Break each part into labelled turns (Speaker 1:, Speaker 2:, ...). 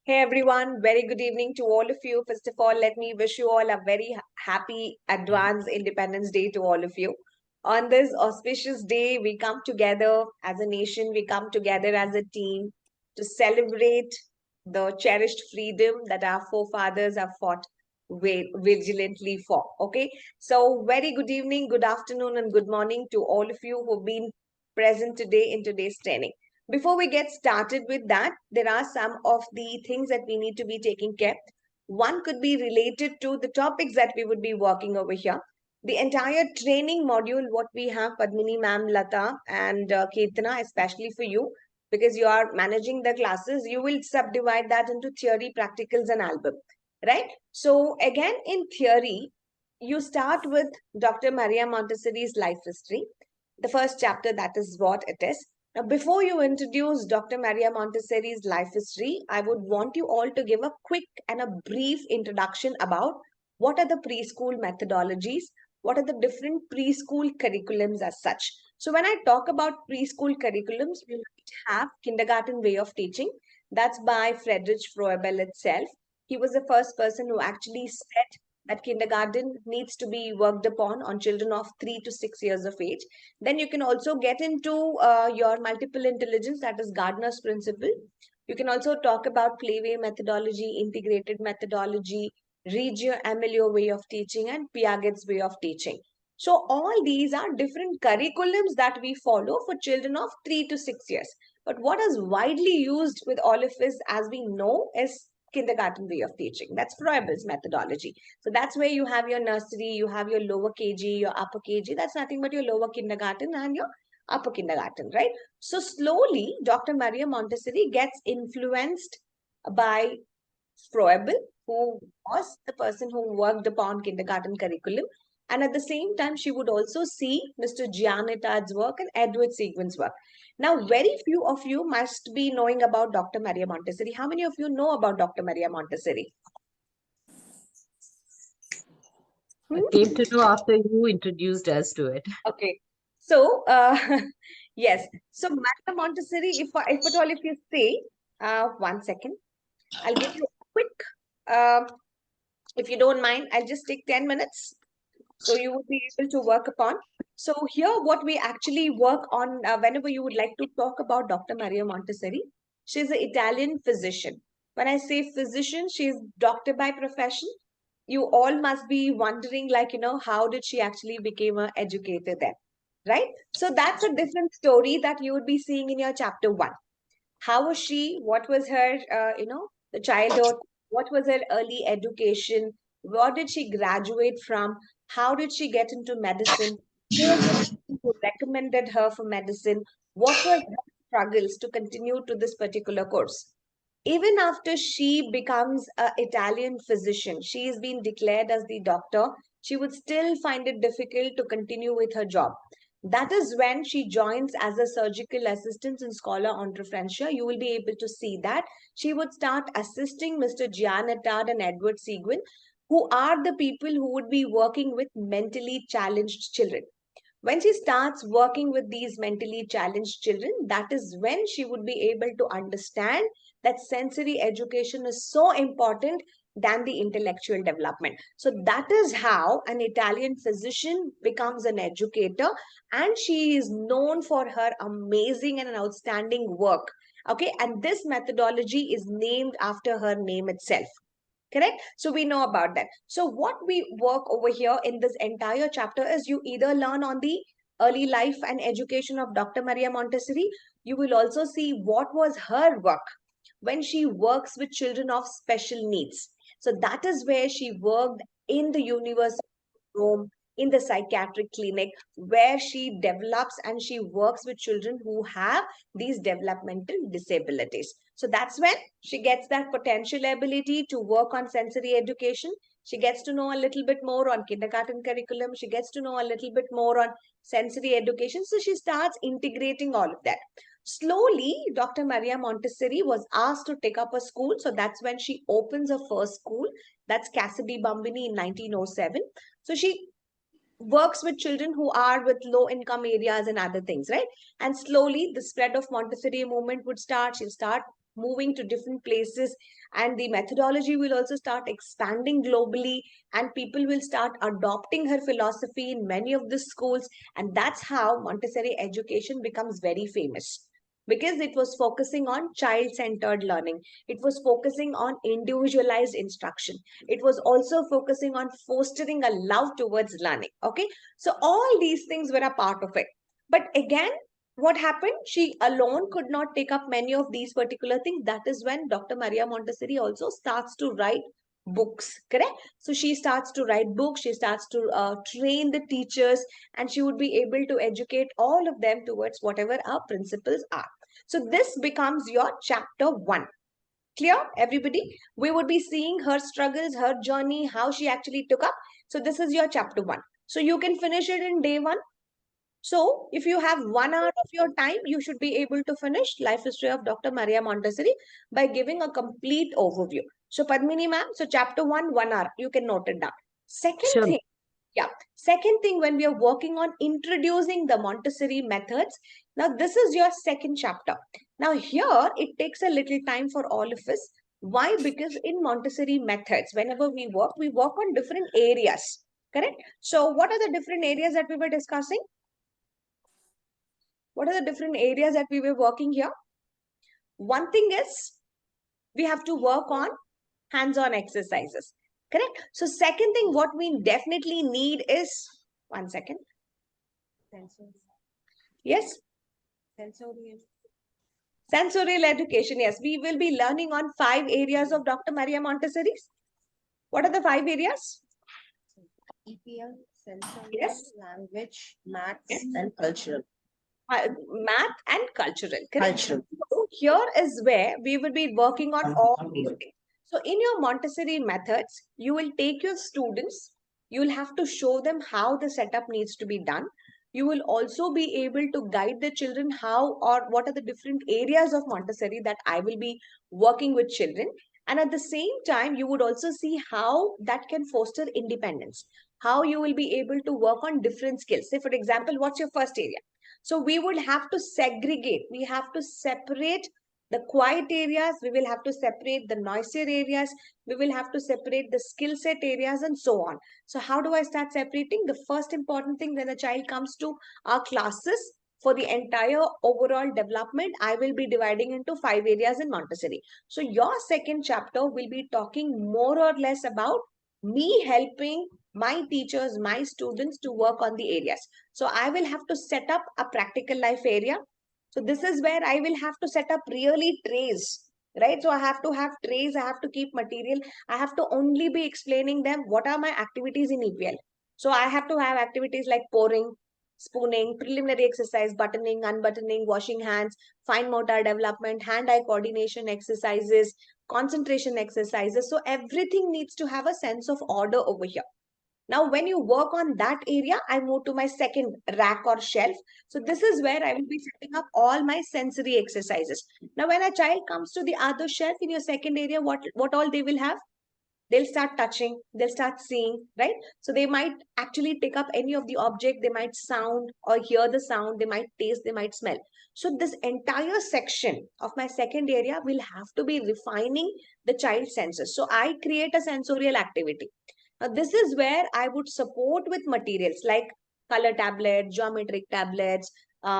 Speaker 1: Hey everyone, very good evening to all of you. First of all, let me wish you all a very happy advance Independence Day to all of you. On this auspicious day, we come together as a nation, we come together as a team to celebrate the cherished freedom that our forefathers have fought vigilantly for. Okay, so very good evening, good afternoon, and good morning to all of you who've been present today in today's training. Before we get started with that, there are some of the things that we need to be taking care. One could be related to the topics that we would be working over here. The entire training module, what we have, Padmini ma'am, Lata, and Kirtana, especially for you, because you are managing the classes, you will subdivide that into theory, practicals, and album, right? So, again, in theory, you start with Dr. Maria Montessori's life history. The first chapter, that is what it is. Now, before you introduce Dr. Maria Montessori's life history, I would want you all to give a quick and a brief introduction about what are the preschool methodologies, what are the different preschool curriculums as such. So when I talk about preschool curriculums, we might have kindergarten way of teaching. That's by Friedrich Froebel itself. He was the first person who actually said that kindergarten needs to be worked upon on children of 3 to 6 years of age. Then you can also get into your multiple intelligence, that is Gardner's principle. You can also talk about playway methodology, integrated methodology, Reggio Emilio way of teaching, and Piaget's way of teaching. So all these are different curriculums that we follow for children of 3 to 6 years. But what is widely used with all of us, as we know, is kindergarten way of teaching. That's Froebel's methodology. So that's where you have your nursery, you have your lower KG, your upper KG. That's nothing but your lower kindergarten and your upper kindergarten, right? So slowly, Dr. Maria Montessori gets influenced by Froebel, who was the person who worked upon kindergarten curriculum. And at the same time, she would also see Mr. Giannett's work and Edward Seguin's work. Now, very few of you must be knowing about Dr. Maria Montessori. How many of you know about Dr. Maria Montessori?
Speaker 2: I came to know after you introduced us to it.
Speaker 1: Okay. So, yes. So, Maria Montessori, if at all, if you say, 1 second, I'll give you a quick, if you don't mind, I'll just take 10 minutes. So you would be able to work upon. So here, what we actually work on, whenever you would like to talk about Dr. Maria Montessori, she's an Italian physician. When I say physician, she's doctor by profession. You all must be wondering, like, how did she actually become an educator then, right? So that's a different story that you would be seeing in your chapter 1. How was she? What was her, the childhood? What was her early education? What did she graduate from? How did she get into medicine? Who was the person who recommended her for medicine? What were her struggles to continue to this particular course? Even after she becomes an Italian physician, she has been declared as the doctor, she would still find it difficult to continue with her job. That is when she joins as a surgical assistant and scholar entrepreneur. You will be able to see that she would start assisting Mr. Giannettard and Edward Seguin, who are the people who would be working with mentally challenged children. When she starts working with these mentally challenged children, that is when she would be able to understand that sensory education is so important than the intellectual development. So that is how an Italian physician becomes an educator, and she is known for her amazing and an outstanding work. Okay, and this methodology is named after her name itself. Correct? So we know about that. So what we work over here in this entire chapter is you either learn on the early life and education of Dr. Maria Montessori. You will also see what was her work when she works with children of special needs. So that is where she worked in the University of Rome, in the psychiatric clinic, where she develops and she works with children who have these developmental disabilities. So that's when she gets that potential ability to work on sensory education. She gets to know a little bit more on kindergarten curriculum. She gets to know a little bit more on sensory education. So she starts integrating all of that. Slowly, Dr. Maria Montessori was asked to take up a school. So that's when she opens her first school. That's Cassidy Bambini in 1907. So she works with children who are with low income areas and other things, right? And slowly the spread of Montessori movement would start. She'll start moving to different places, and the methodology will also start expanding globally, and people will start adopting her philosophy in many of the schools. And that's how Montessori education becomes very famous, because it was focusing on child centered learning, it was focusing on individualized instruction, it was also focusing on fostering a love towards learning. Okay, so all these things were a part of it. But again, what happened, she alone could not take up many of these particular things. That is when Dr. Maria Montessori also starts to write books, correct? So she starts to write books, she starts to train the teachers, and she would be able to educate all of them towards whatever our principles are. So this becomes your chapter 1. Clear, everybody? We would be seeing her struggles, her journey, how she actually took up. So this is your chapter 1. So you can finish it in day 1. So if you have 1 hour of your time, you should be able to finish Life History of Dr. Maria Montessori by giving a complete overview. So Padmini ma'am, so chapter 1, 1 hour, you can note it down. Second
Speaker 2: Sure.
Speaker 1: thing, yeah. Second thing, when we are working on introducing the Montessori methods, now this is your second chapter. Now here, it takes a little time for all of us. Why? Because in Montessori methods, whenever we work on different areas, correct? So what are the different areas that we were discussing? What are the different areas that we were working here? One thing is, we have to work on hands-on exercises, correct? So second thing, what we definitely need is, one second. Yes? Sensorial education. Yes, we will be learning on 5 areas of Dr. Maria Montessori's. What are the 5 areas?
Speaker 3: EPL, sensory,
Speaker 1: Yes.
Speaker 3: language, maths,
Speaker 1: Yes.
Speaker 3: and cultural.
Speaker 1: Math and cultural, correct?
Speaker 3: Cultural.
Speaker 1: So here is where we will be working on all these things. So in your Montessori methods, you will take your students, you will have to show them how the setup needs to be done. You will also be able to guide the children how or what are the different areas of Montessori that I will be working with children. And at the same time, you would also see how that can foster independence, how you will be able to work on different skills. Say, for example, what's your first area? So we would have to segregate, we have to separate the quiet areas, we will have to separate the noisier areas, we will have to separate the skill set areas, and so on. So how do I start separating? The first important thing, when a child comes to our classes, for the entire overall development, I will be dividing into 5 areas in Montessori. So your second chapter will be talking more or less about me helping my teachers, my students to work on the areas. So I will have to set up a practical life area. So this is where I will have to set up really trays, right? So I have to have trays, I have to keep material. I have to only be explaining them what are my activities in EPL. So I have to have activities like pouring, spooning, preliminary exercise, buttoning, unbuttoning, washing hands, fine motor development, hand-eye coordination exercises, concentration exercises. So everything needs to have a sense of order over here. Now, when you work on that area, I move to my second rack or shelf. So this is where I will be setting up all my sensory exercises. Now, when a child comes to the other shelf in your second area, what all they will have? They'll start touching, they'll start seeing, right? So they might actually pick up any of the object, they might sound or hear the sound, they might taste, they might smell. So this entire section of my second area will have to be refining the child's senses. So I create a sensorial activity. Now, this is where I would support with materials like color tablets, geometric tablets,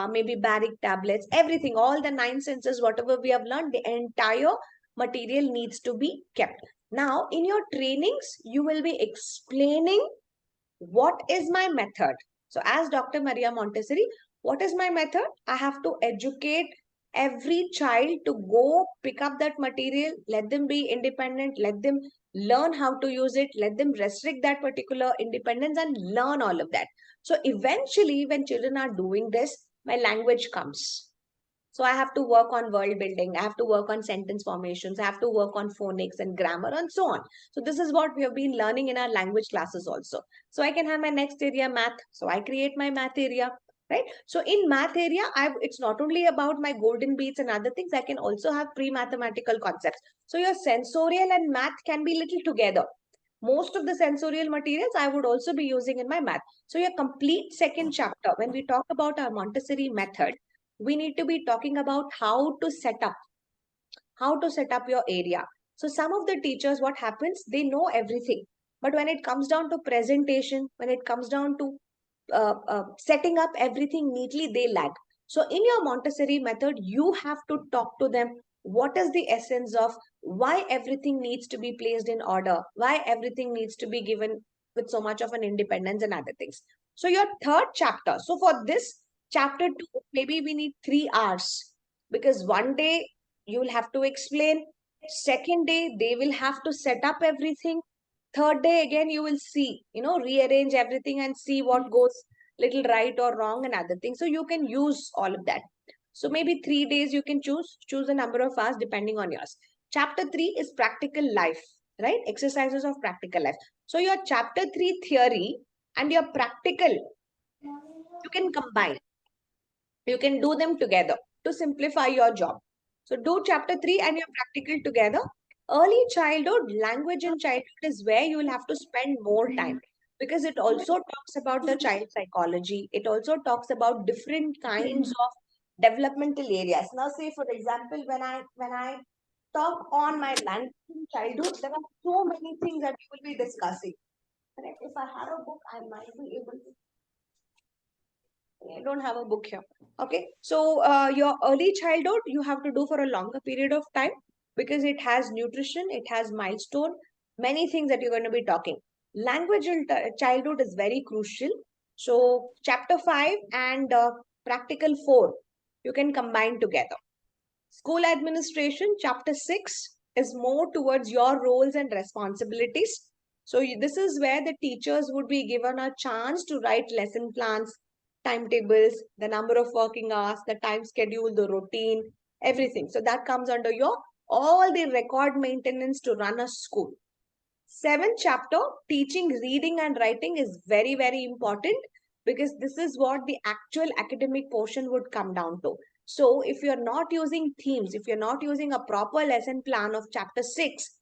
Speaker 1: maybe baric tablets, everything, all the 9 senses, whatever we have learned, the entire material needs to be kept. Now, in your trainings, you will be explaining what is my method. So, as Dr. Maria Montessori, what is my method? I have to educate every child to go pick up that material, let them be independent, let them learn how to use it, let them restrict that particular independence and learn all of that. So, eventually, when children are doing this, my language comes. So I have to work on word building. I have to work on sentence formations. I have to work on phonics and grammar and so on. So this is what we have been learning in our language classes also. So I can have my next area math. So I create my math area, right? So in math area, it's not only about my golden beats and other things. I can also have pre-mathematical concepts. So your sensorial and math can be little together. Most of the sensorial materials I would also be using in my math. So your complete second chapter, when we talk about our Montessori method, we need to be talking about how to set up, how to set up your area. So some of the teachers, what happens, they know everything. But when it comes down to presentation, when it comes down to setting up everything neatly, they lag. So in your Montessori method, you have to talk to them. What is the essence of why everything needs to be placed in order? Why everything needs to be given with so much of an independence and other things. So your third chapter. So for this chapter 2, maybe we need 3 hours, because one day you will have to explain. Second day, they will have to set up everything. Third day again, you will see, rearrange everything and see what goes little right or wrong and other things. So you can use all of that. So maybe 3 days you can choose a number of hours depending on yours. Chapter 3 is practical life, right? Exercises of practical life. So your chapter 3 theory and your practical, you can combine. You can do them together to simplify your job. So do chapter 3 and your practical together. Early childhood, language in childhood is where you will have to spend more time, because it also talks about the child psychology. It also talks about different kinds of developmental areas. Now, say for example, when I talk on my language in childhood, there are so many things that we will be discussing. Correct? If I have a book, I might be able to. I don't have a book here. Okay, so your early childhood you have to do for a longer period of time, because it has nutrition, it has milestone, many things that you're going to be talking. Language in childhood is very crucial. So chapter 5 and practical 4 you can combine together. School administration, chapter 6 is more towards your roles and responsibilities. So this is where the teachers would be given a chance to write lesson plans, timetables, the number of working hours, the time schedule, the routine, everything. So that comes under your all the record maintenance to run a school. Seventh chapter, teaching reading and writing, is very, very important, because this is what the actual academic portion would come down to. So if you're not using themes, if you're not using a proper lesson plan of chapter 6,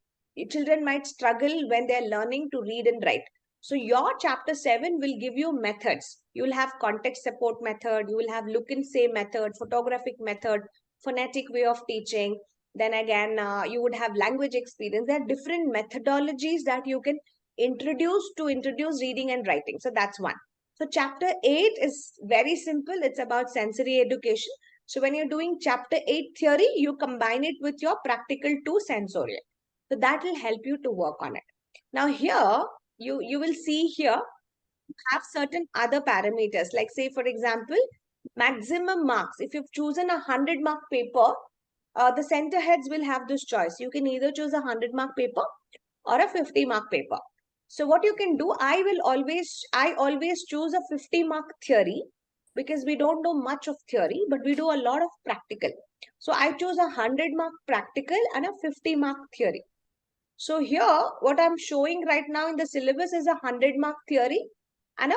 Speaker 1: children might struggle when they're learning to read and write. So your chapter 7 will give you methods. You will have context support method, you will have look and say method, photographic method, phonetic way of teaching. Then again, you would have language experience. There are different methodologies that you can introduce reading and writing. So that's one. So chapter 8 is very simple. It's about sensory education. So when you're doing chapter 8 theory, you combine it with your practical 2 sensorial. So that will help you to work on it. Now here, you will see here, have certain other parameters. Like say, for example, maximum marks. If you've chosen a 100-mark paper, the center heads will have this choice. You can either choose a 100-mark paper or a 50-mark paper. So what you can do, I always choose a 50-mark theory, because we don't do much of theory, but we do a lot of practical. So I choose a 100-mark practical and a 50-mark theory. So here, what I'm showing right now in the syllabus is a 100-mark theory and a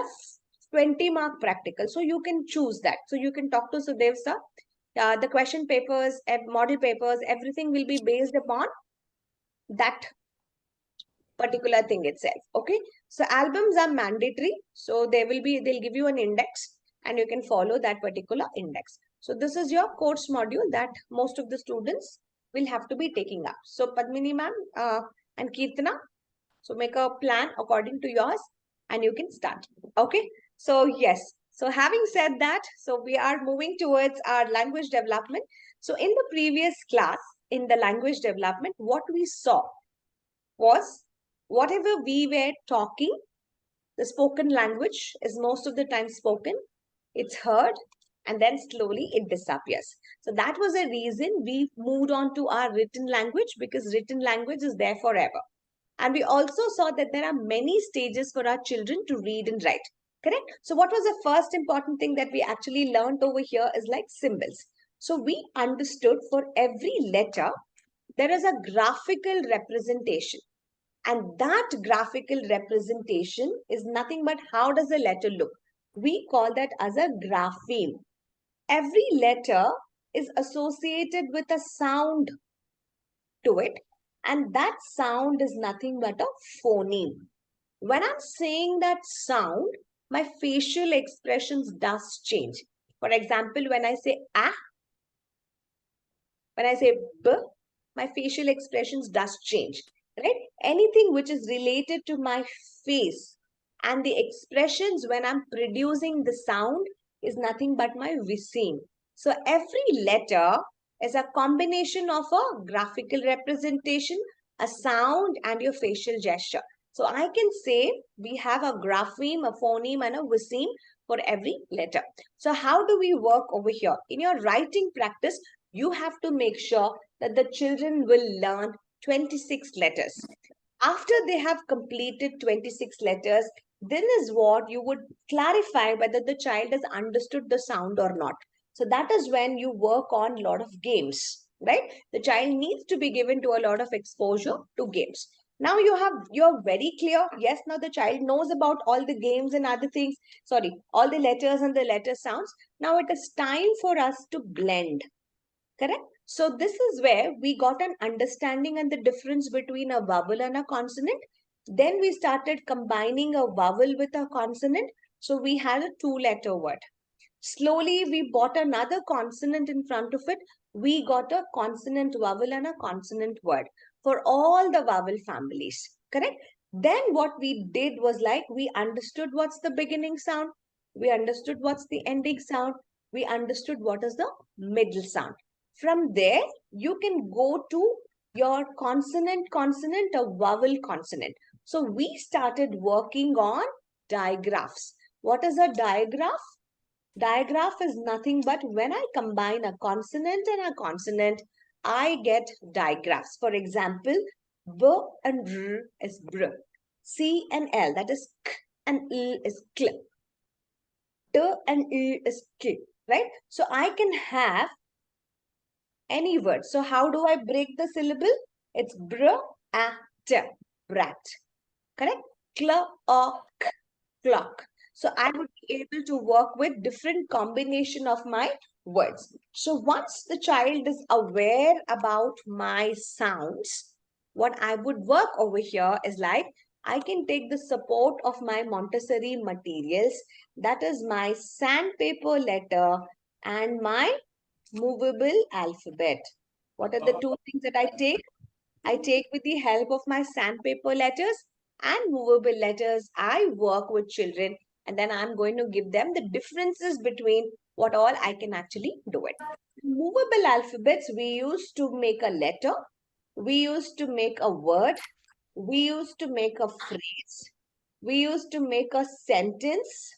Speaker 1: 20-mark practical. So you can choose that. So you can talk to Sudev sir. The question papers, model papers, everything will be based upon that particular thing itself. Okay. So albums are mandatory. So they'll give you an index and you can follow that particular index. So this is your course module that most of the students will have to be taking up. So Padmini ma'am and Kirtana, so make a plan according to yours and you can start. Okay. So yes. So having said that, so we are moving towards our language development. So in the previous class, in the language development, what we saw was whatever we were talking, the spoken language is most of the time spoken, it's heard, and then slowly it disappears. So that was a reason we moved on to our written language, because written language is there forever. And we also saw that there are many stages for our children to read and write. Correct? So what was the first important thing that we actually learned over here is like symbols. So we understood for every letter, there is a graphical representation. And that graphical representation is nothing but how does a letter look? We call that as a grapheme. Every letter is associated with a sound to it, and that sound is nothing but a phoneme. When I'm saying that sound, my facial expressions does change. For example, when I say ah, when I say b, my facial expressions does change, right? Anything which is related to my face and the expressions when I'm producing the sound is nothing but my whistling. So every letter is a combination of a graphical representation, a sound, and your facial gesture. So I can say we have a grapheme, a phoneme, and a whistling for every letter. So how do we work over here? In your writing practice, you have to make sure that the children will learn 26 letters. After they have completed 26 letters, then is what you would clarify whether the child has understood the sound or not. So that is when you work on a lot of games, right? The child needs to be given to a lot of exposure to games. Now you're very clear. Yes, now the child knows about all the games and other things. Sorry, all the letters and the letter sounds. Now it is time for us to blend. Correct? So this is where we got an understanding and the difference between a vowel and a consonant. Then we started combining a vowel with a consonant. So we had a two-letter word. Slowly we bought another consonant in front of it. We got a consonant vowel and a consonant word for all the vowel families. Correct? Then what we did was like we understood what's the beginning sound. We understood what's the ending sound. We understood what is the middle sound. From there, you can go to your consonant, or vowel consonant. So we started working on digraphs. What is a digraph? Digraph is nothing but when I combine a consonant and a consonant, I get digraphs. For example, B and R is br. C and L, that is K and L is kl. T and E is k, right? So I can have any word. So how do I break the syllable? It's br, a, t, brat. Correct? Cl, o, k, clock. So I would be able to work with different combination of my words. So once the child is aware about my sounds, what I would work over here is like, I can take the support of my Montessori materials, that is my sandpaper letter and my movable alphabet. What are the two things that I take? I take with the help of my sandpaper letters and movable letters. I work with children and then I'm going to give them the differences between what all I can actually do it. Movable alphabets, we used to make a letter, we used to make a word, we used to make a phrase, we used to make a sentence,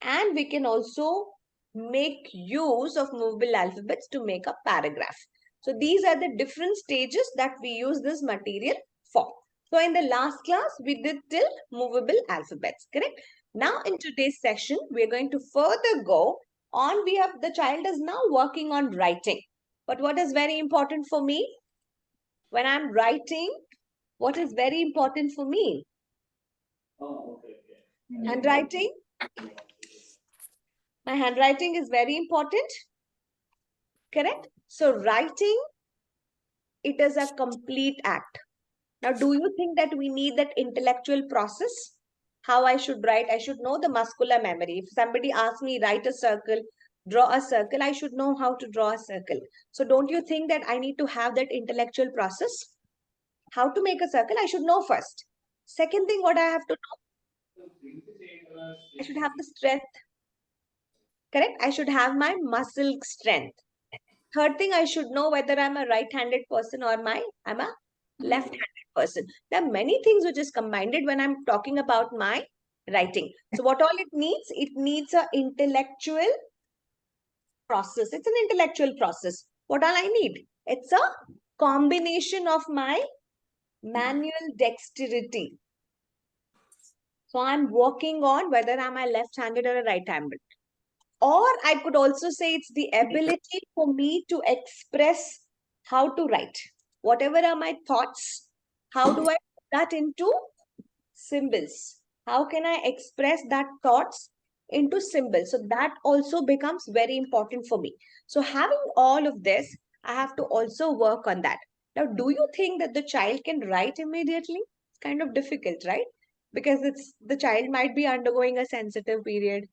Speaker 1: and we can also make use of movable alphabets to make a paragraph. So these are the different stages that we use this material for. So in the last class, we did till movable alphabets, correct? Now in today's session, we are going to further go on. The child is now working on writing. But what is very important for me? When I'm writing, what is very important for me? Handwriting. My handwriting is very important. Correct? So writing, it is a complete act. Now, do you think that we need that intellectual process? How I should write? I should know the muscular memory. If somebody asks me, write a circle, draw a circle, I should know how to draw a circle. So don't you think that I need to have that intellectual process? How to make a circle, I should know first. Second thing, what I have to know, I should have the strength. Correct? I should have my muscle strength. Third thing, I should know whether I'm a right-handed person or I'm a left-handed person. There are many things which is combined when I'm talking about my writing. So what all it needs an intellectual process. It's an intellectual process. What all I need? It's a combination of my manual dexterity. So I'm working on whether I'm a left-handed or a right-handed. Or I could also say it's the ability for me to express how to write. Whatever are my thoughts, how do I put that into symbols? How can I express that thoughts into symbols? So that also becomes very important for me. So having all of this, I have to also work on that. Now, do you think that the child can write immediately? It's kind of difficult, right? Because the child might be undergoing a sensitive period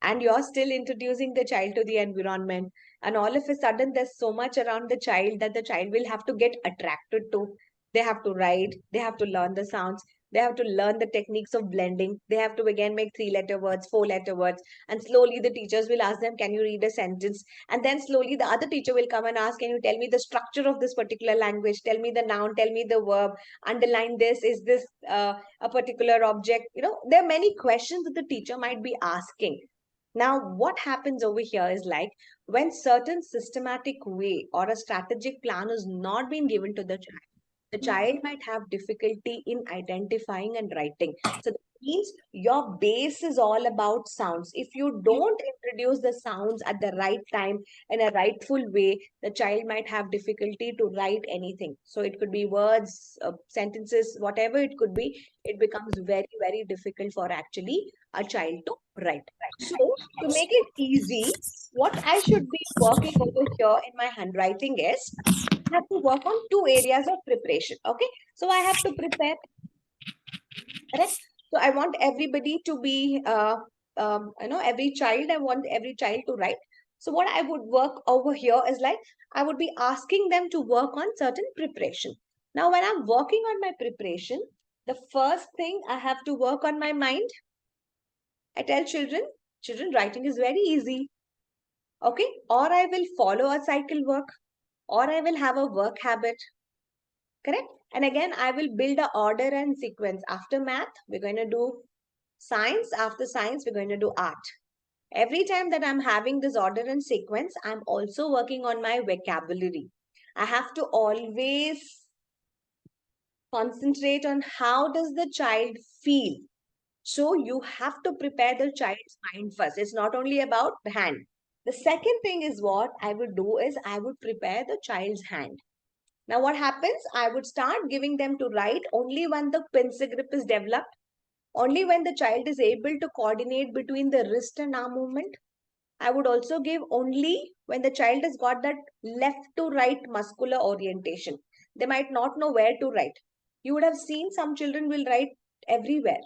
Speaker 1: and you're still introducing the child to the environment, and all of a sudden there's so much around the child that the child will have to get attracted to. They have to write, they have to learn the sounds, they have to learn the techniques of blending, they have to again make 3-letter words, 4-letter words, and slowly the teachers will ask them, can you read a sentence? And then slowly the other teacher will come and ask, can you tell me the structure of this particular language, tell me the noun, tell me the verb, underline this, is this a particular object? There are many questions that the teacher might be asking. Now, what happens over here is like when certain systematic way or a strategic plan is not being given to the child might have difficulty in identifying and writing. So that means your base is all about sounds. If you don't introduce the sounds at the right time in a rightful way, the child might have difficulty to write anything. So it could be words, sentences, whatever it could be. It becomes very, very difficult for actually a child to write. So to make it easy, what I should be working over here in my handwriting is I have to work on two areas of preparation. Okay. So I have to prepare, correct? So I want everybody to be, every child, I want every child to write. So what I would work over here is like, I would be asking them to work on certain preparation. Now, when I'm working on my preparation, the first thing I have to work on my mind. I tell children, writing is very easy. Okay. Or I will follow a cycle work, or I will have a work habit. Correct? And again, I will build a order and sequence. After math, we're going to do science. After science, we're going to do art. Every time that I'm having this order and sequence, I'm also working on my vocabulary. I have to always concentrate on how does the child feel. So you have to prepare the child's mind first. It's not only about the hand. The second thing is what I would do is I would prepare the child's hand. Now what happens? I would start giving them to write only when the pencil grip is developed, only when the child is able to coordinate between the wrist and arm movement. I would also give only when the child has got that left to right muscular orientation. They might not know where to write. You would have seen some children will write everywhere.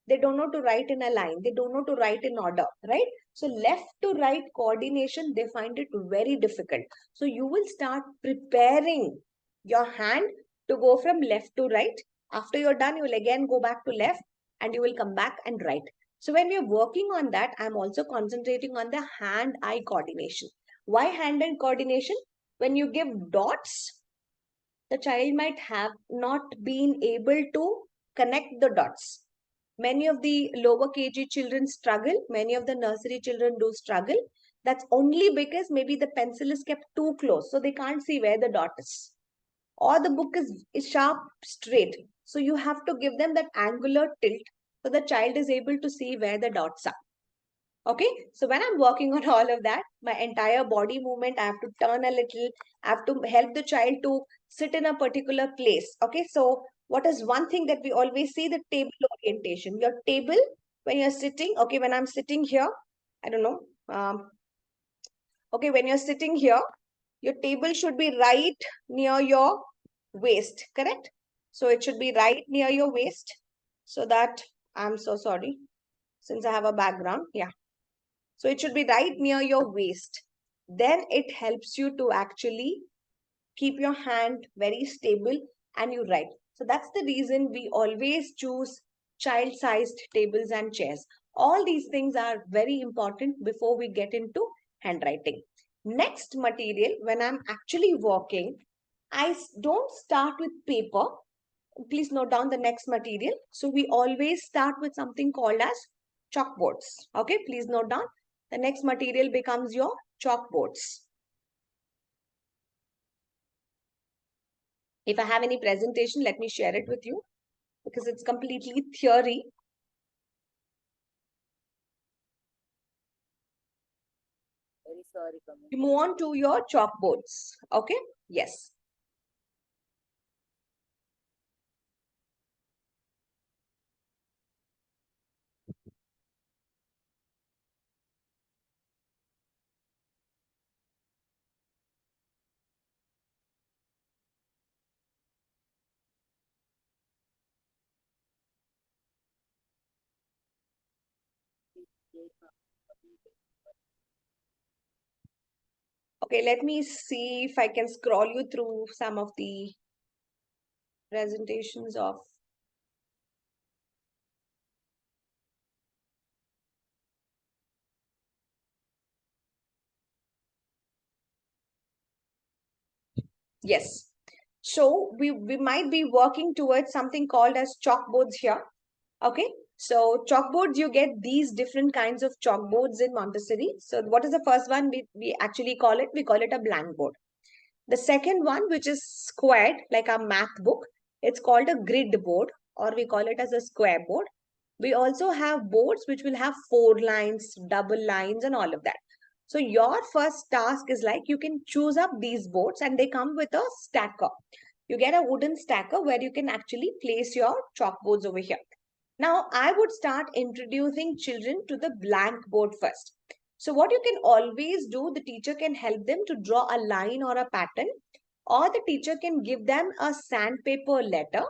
Speaker 1: They don't know to write in a line. They don't know to write in order, right? So left to right coordination, they find it very difficult. So you will start preparing your hand to go from left to right. After you're done, you will again go back to left and you will come back and right. So when we're working on that, I'm also concentrating on the hand-eye coordination. Why hand-eye coordination? When you give dots, the child might have not been able to connect the dots. Many of the lower KG children struggle. Many of the nursery children do struggle. That's only because maybe the pencil is kept too close. So they can't see where the dot is. Or the book is sharp, straight. So you have to give them that angular tilt so the child is able to see where the dots are. Okay, so when I'm working on all of that, my entire body movement, I have to turn a little, I have to help the child to sit in a particular place. Okay, so what is one thing that we always see? The table orientation. Your table, when you're sitting, okay, when I'm sitting here, I don't know. Okay, when you're sitting here, your table should be right near your waist, correct? So it should be right near your waist so that, I'm so sorry, since I have a background. Yeah. So it should be right near your waist. Then it helps you to actually keep your hand very stable and you write. So that's the reason we always choose child-sized tables and chairs. All these things are very important before we get into handwriting. Next material, when I'm actually working, I don't start with paper. Please note down the next material. So we always start with something called as chalkboards. Okay, please note down. The next material becomes your chalkboards. If I have any presentation, let me share it with you because it's completely theory.
Speaker 3: Very sorry, Kamala.
Speaker 1: You move on to your chalkboards. Okay, yes. Okay, let me see if I can scroll you through some of the presentations of. Yes. So we might be working towards something called as chalkboards here. Okay. So chalkboards, you get these different kinds of chalkboards in Montessori. So what is the first one? We actually call it, we call it a blank board. The second one, which is squared, like our math book, it's called a grid board, or we call it as a square board. We also have boards which will have 4 lines, double lines, and all of that. So your first task is like you can choose up these boards and they come with a stacker. You get a wooden stacker where you can actually place your chalkboards over here. Now, I would start introducing children to the blank board first. So what you can always do, the teacher can help them to draw a line or a pattern, or the teacher can give them a sandpaper letter.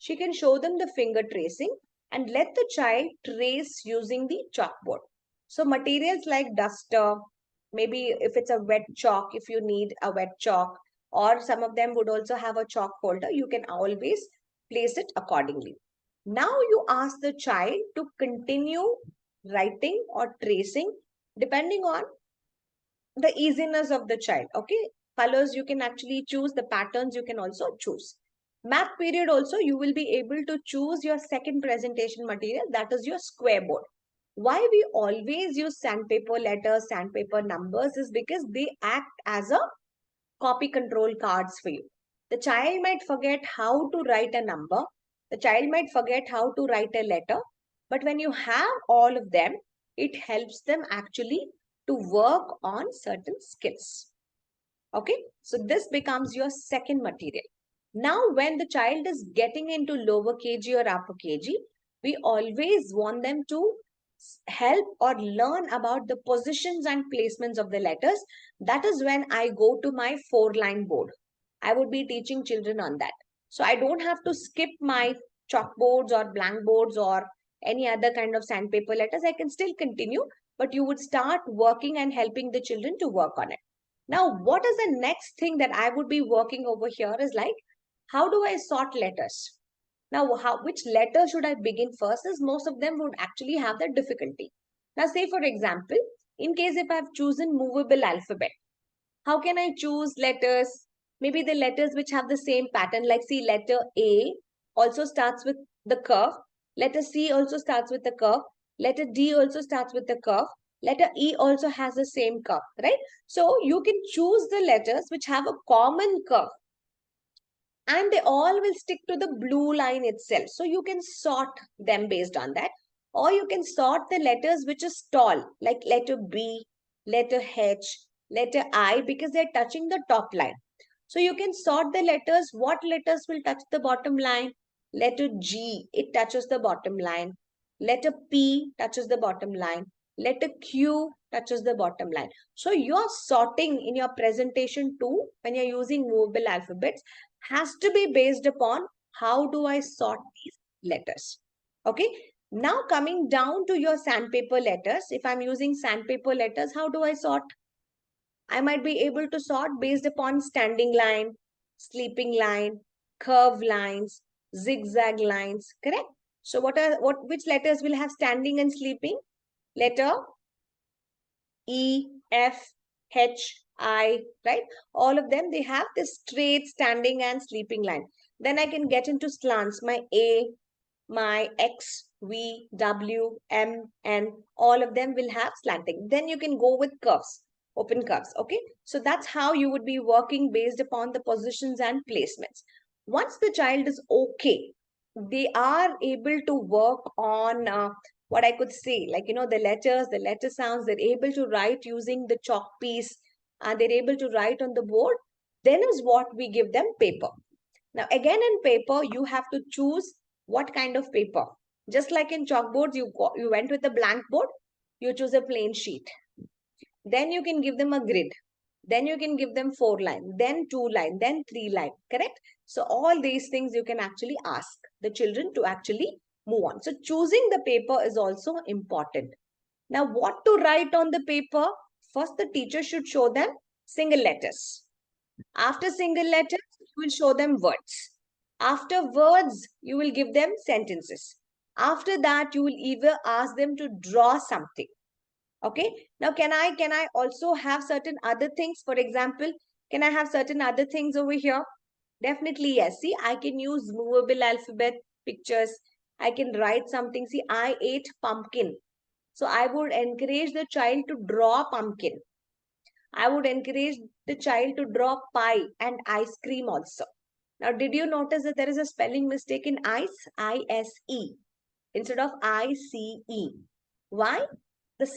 Speaker 1: She can show them the finger tracing and let the child trace using the chalkboard. So materials like duster, maybe if it's a wet chalk, if you need a wet chalk, or some of them would also have a chalk holder, you can always place it accordingly. Now you ask the child to continue writing or tracing depending on the easiness of the child. Okay, colors you can actually choose, the patterns you can also choose. Math period also, you will be able to choose your second presentation material, that is your square board. Why we always use sandpaper letters, sandpaper numbers is because they act as a copy control cards for you. The child might forget how to write a number, the child might forget how to write a letter, but when you have all of them, it helps them actually to work on certain skills. Okay, so this becomes your second material. Now, when the child is getting into lower KG or upper KG, we always want them to help or learn about the positions and placements of the letters. That is when I go to my 4-line board. I would be teaching children on that. So I don't have to skip my chalkboards or blank boards or any other kind of sandpaper letters. I can still continue, but you would start working and helping the children to work on it. Now, what is the next thing that I would be working over here is like, how do I sort letters? Now, which letter should I begin first? Is most of them would actually have that difficulty. Now, say for example, in case if I've chosen movable alphabet, how can I choose letters? Maybe the letters which have the same pattern, like see, letter A also starts with the curve. Letter C also starts with the curve. Letter D also starts with the curve. Letter E also has the same curve, right? So you can choose the letters which have a common curve and they all will stick to the blue line itself. So you can sort them based on that. Or you can sort the letters which is tall, like letter B, letter H, letter I, because they're touching the top line. So you can sort the letters. What letters will touch the bottom line? Letter G, it touches the bottom line. Letter P touches the bottom line. Letter Q touches the bottom line. So your sorting in your presentation too, when you're using movable alphabets, has to be based upon how do I sort these letters. Okay. Now coming down to your sandpaper letters, if I'm using sandpaper letters, how do I sort? I might be able to sort based upon standing line, sleeping line, curve lines, zigzag lines, correct? So which letters will have standing and sleeping? Letter E, F, H, I, right? All of them, they have this straight standing and sleeping line. Then I can get into slants, my A, my X, V, W, M, N, all of them will have slanting. Then you can go with curves, open curves, okay? So that's how you would be working based upon the positions and placements. Once the child is okay, they are able to work on what I could say, like, the letters, the letter sounds, they're able to write using the chalk piece and they're able to write on the board. Then is what we give them paper. Now, again, in paper, you have to choose what kind of paper. Just like in chalkboards, you went with a blank board, you choose a plain sheet. Then you can give them a grid. Then you can give them 4-line, then 2-line, then 3-line, correct? So all these things you can actually ask the children to actually move on. So choosing the paper is also important. Now, what to write on the paper? First, the teacher should show them single letters. After single letters, you will show them words. After words, you will give them sentences. After that, you will either ask them to draw something. Okay. Now, can I also have certain other things? For example, can I have certain other things over here? Definitely, yes. See, I can use movable alphabet pictures. I can write something. See, I ate pumpkin. So I would encourage the child to draw pumpkin. I would encourage the child to draw pie and ice cream also. Now, did you notice that there is a spelling mistake in ice? I-S-E instead of I-C-E. Why? The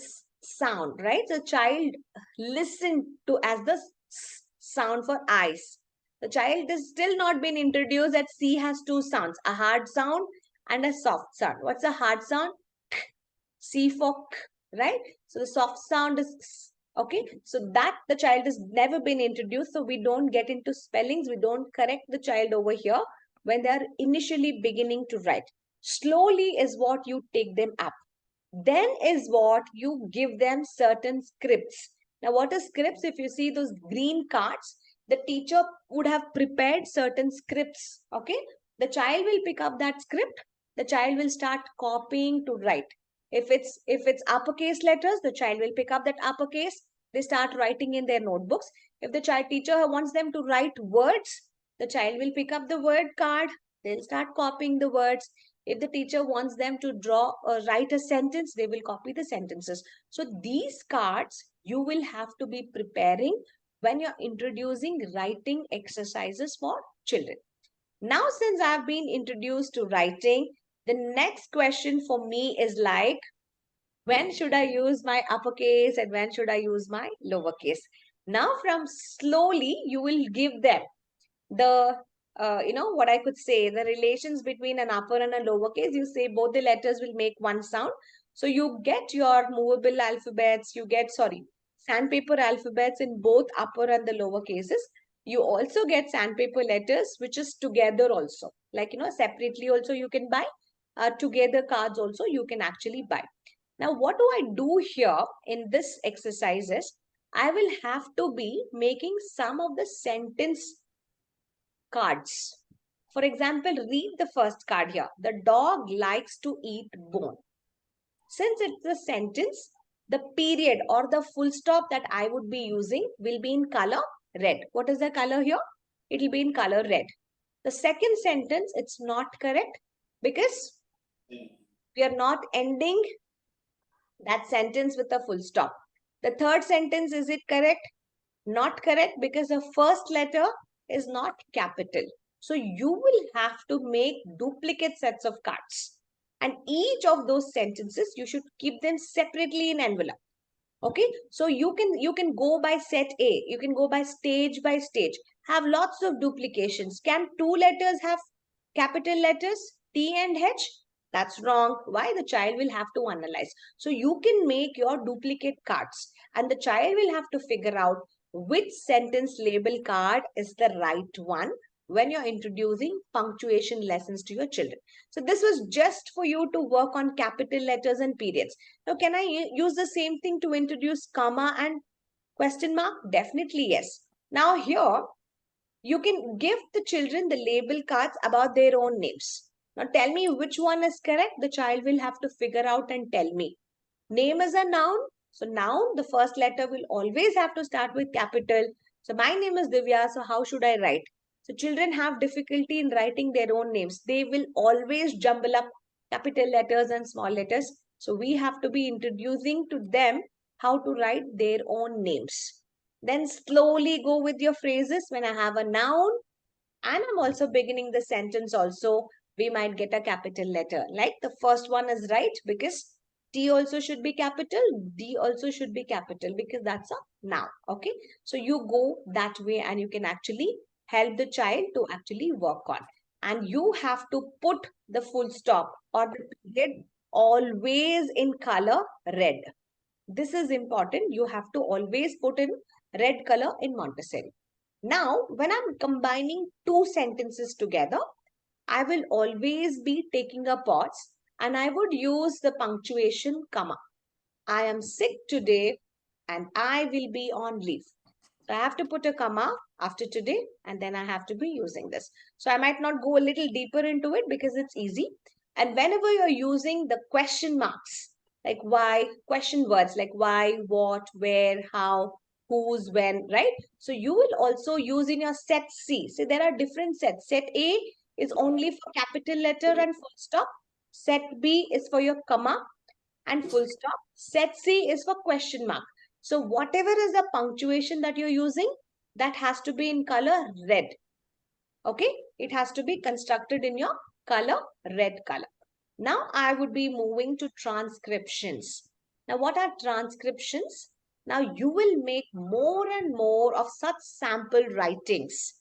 Speaker 1: sound, right? The child listened to as the sound for ice. The child is still not been introduced that C has two sounds, a hard sound and a soft sound. What's a hard sound? C for k, right? So the soft sound is okay. So that the child has never been introduced. So we don't get into spellings. We don't correct the child over here when they are initially beginning to write. Slowly is what you take them up. Then is what you give them certain scripts. Now, what are scripts? If you see those green cards, the teacher would have prepared certain scripts. Okay. The child will pick up that script. The child will start copying to write. If it's uppercase letters, the child will pick up that uppercase. They start writing in their notebooks. If the child teacher wants them to write words, the child will pick up the word card. They'll start copying the words. If the teacher wants them to draw or write a sentence, they will copy the sentences. So these cards you will have to be preparing when you're introducing writing exercises for children. Now, since I've been introduced to writing, the next question for me is like, when should I use my uppercase and when should I use my lowercase? Now, from slowly, you will give them the what I could say, the relations between an upper and a lowercase. You say both the letters will make one sound. So you get your movable alphabets, you get, sandpaper alphabets in both upper and the lower cases. You also get sandpaper letters, which is together also. Like, separately also you can buy. Together cards also you can actually buy. Now, what do I do here in this exercises? I will have to be making some of the sentence cards. For example, read the first card here. The dog likes to eat bone. Since it's a sentence, the period or the full stop that I would be using will be in color red. What is the color here? It will be in color red. The second sentence, it's not correct because we are not ending that sentence with a full stop. The third sentence, is it correct? Not correct because the first letter is not capital. So you will have to make duplicate sets of cards. And each of those sentences, you should keep them separately in envelope. Okay. So you can go by set A. You can go by stage, have lots of duplications. Can two letters have capital letters, T and H? That's wrong. Why? The child will have to analyze. So you can make your duplicate cards and the child will have to figure out which sentence label card is the right one when you're introducing punctuation lessons to your children. So this was just for you to work on capital letters and periods. Now, can I use the same thing to introduce comma and question mark? Definitely yes. Now here, you can give the children the label cards about their own names. Now tell me which one is correct. The child will have to figure out and tell me. Name is a noun. So noun, the first letter will always have to start with capital. So my name is Divya. So how should I write? So children have difficulty in writing their own names. They will always jumble up capital letters and small letters. So we have to be introducing to them how to write their own names. Then slowly go with your phrases. When I have a noun and I'm also beginning the sentence also, we might get a capital letter. Like the first one is right because T also should be capital, D also should be capital because that's a noun. Okay. So you go that way and you can actually help the child to actually work on. And you have to put the full stop or the period always in color red. This is important. You have to always put in red color in Montessori. Now, when I'm combining two sentences together, I will always be taking a pause and I would use the punctuation comma. I am sick today and I will be on leave. So I have to put a comma after today and then I have to be using this. So I might not go a little deeper into it because it's easy. And whenever you're using the question marks, like why, question words like why, what, where, how, whose, when, right? So you will also use in your set C. So there are different sets. Set A is only for capital letter and full stop. Set B is for your comma and full stop. Set C is for question mark. So whatever is the punctuation that you're using, that has to be in color red. Okay, it has to be constructed in your color red color. Now I would be moving to transcriptions. Now what are transcriptions? Now you will make more and more of such sample writings,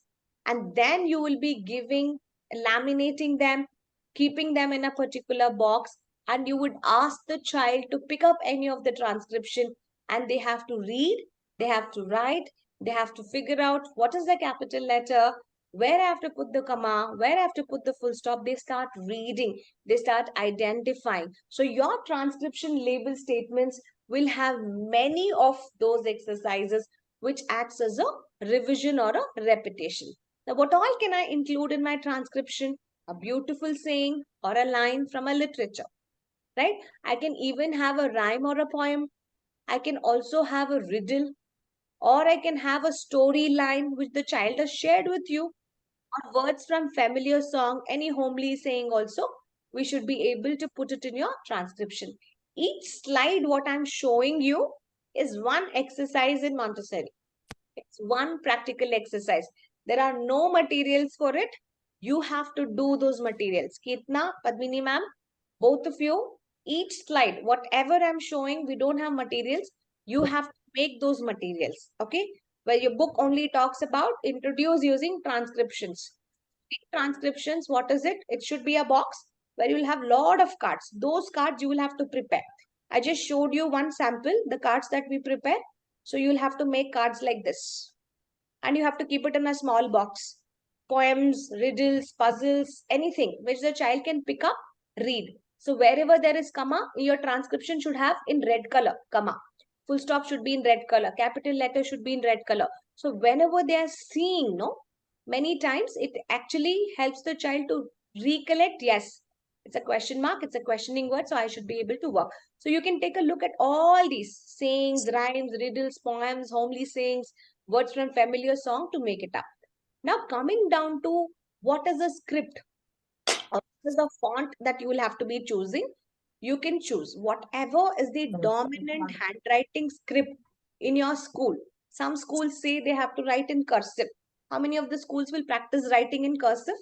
Speaker 1: and then you will be giving, laminating them, keeping them in a particular box, and you would ask the child to pick up any of the transcription, and they have to read, they have to write, they have to figure out what is the capital letter, where I have to put the comma, where I have to put the full stop. They start reading, they start identifying. So your transcription label statements will have many of those exercises which acts as a revision or a repetition. Now, what all can I include in my transcription? A beautiful saying or a line from a literature, right? I can even have a rhyme or a poem. I can also have a riddle, or I can have a storyline which the child has shared with you, or words from familiar song, any homely saying also, we should be able to put it in your transcription. Each slide, what I'm showing you, is one exercise in Montessori. It's one practical exercise. There are no materials for it. You have to do those materials. Kitna, Padmini ma'am, both of you, each slide, whatever I'm showing, we don't have materials. You have to make those materials. Okay. Where your book only talks about introduce using transcriptions. In transcriptions, what is it? It should be a box where you will have lot of cards. Those cards you will have to prepare. I just showed you one sample, the cards that we prepare. So you will have to make cards like this, and you have to keep it in a small box. Poems, riddles, puzzles, anything which the child can pick up, read. So wherever there is comma, your transcription should have in red color, comma. Full stop should be in red color. Capital letter should be in red color. So whenever they are seeing, no, many times it actually helps the child to recollect, yes, it's a question mark, it's a questioning word, so I should be able to work. So you can take a look at all these sayings, rhymes, riddles, poems, homely sayings, words from familiar song to make it up. Now coming down to what is a script, or what is the font that you will have to be choosing, you can choose whatever is the dominant handwriting script in your school. Some schools say they have to write in cursive. How many of the schools will practice writing in cursive?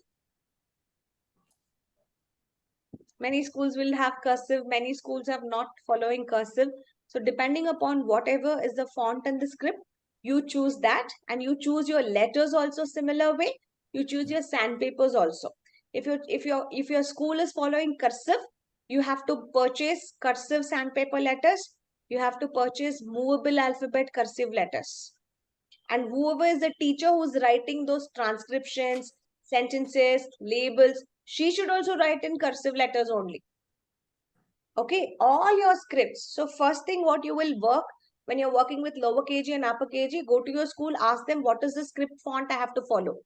Speaker 1: Many schools will have cursive, many schools have not following cursive. So depending upon whatever is the font and the script, you choose that, and you choose your letters also similar way. You choose your sandpapers also. If your school is following cursive, you have to purchase cursive sandpaper letters. You have to purchase movable alphabet cursive letters. And whoever is the teacher who's writing those transcriptions, sentences, labels, she should also write in cursive letters only. Okay, all your scripts. So first thing what you will work when you're working with lower KG and upper KG, go to your school, ask them what is the script font I have to follow.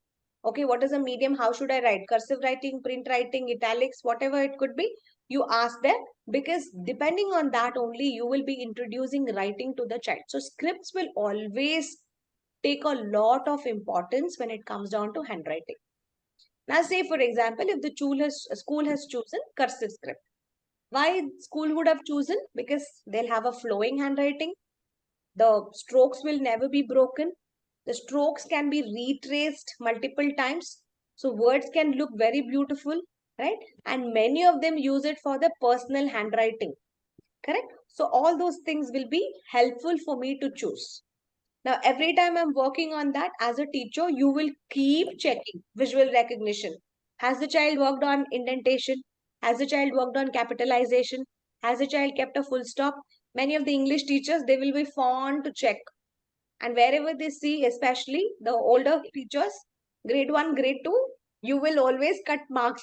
Speaker 1: Okay, what is the medium? How should I write? Cursive writing, print writing, italics, whatever it could be. You ask them, because depending on that only you will be introducing writing to the child. So scripts will always take a lot of importance when it comes down to handwriting. Now say for example, if the school has chosen cursive script. Why school would have chosen? Because they'll have a flowing handwriting. The strokes will never be broken. The strokes can be retraced multiple times. So words can look very beautiful, right? And many of them use it for the personal handwriting, correct? So all those things will be helpful for me to choose. Now, every time I'm working on that as a teacher, you will keep checking visual recognition. Has the child worked on indentation? Has the child worked on capitalization? Has the child kept a full stop? Many of the English teachers, they will be fond to check. And wherever they see, especially the older teachers, grade 1, grade 2, you will always cut marks.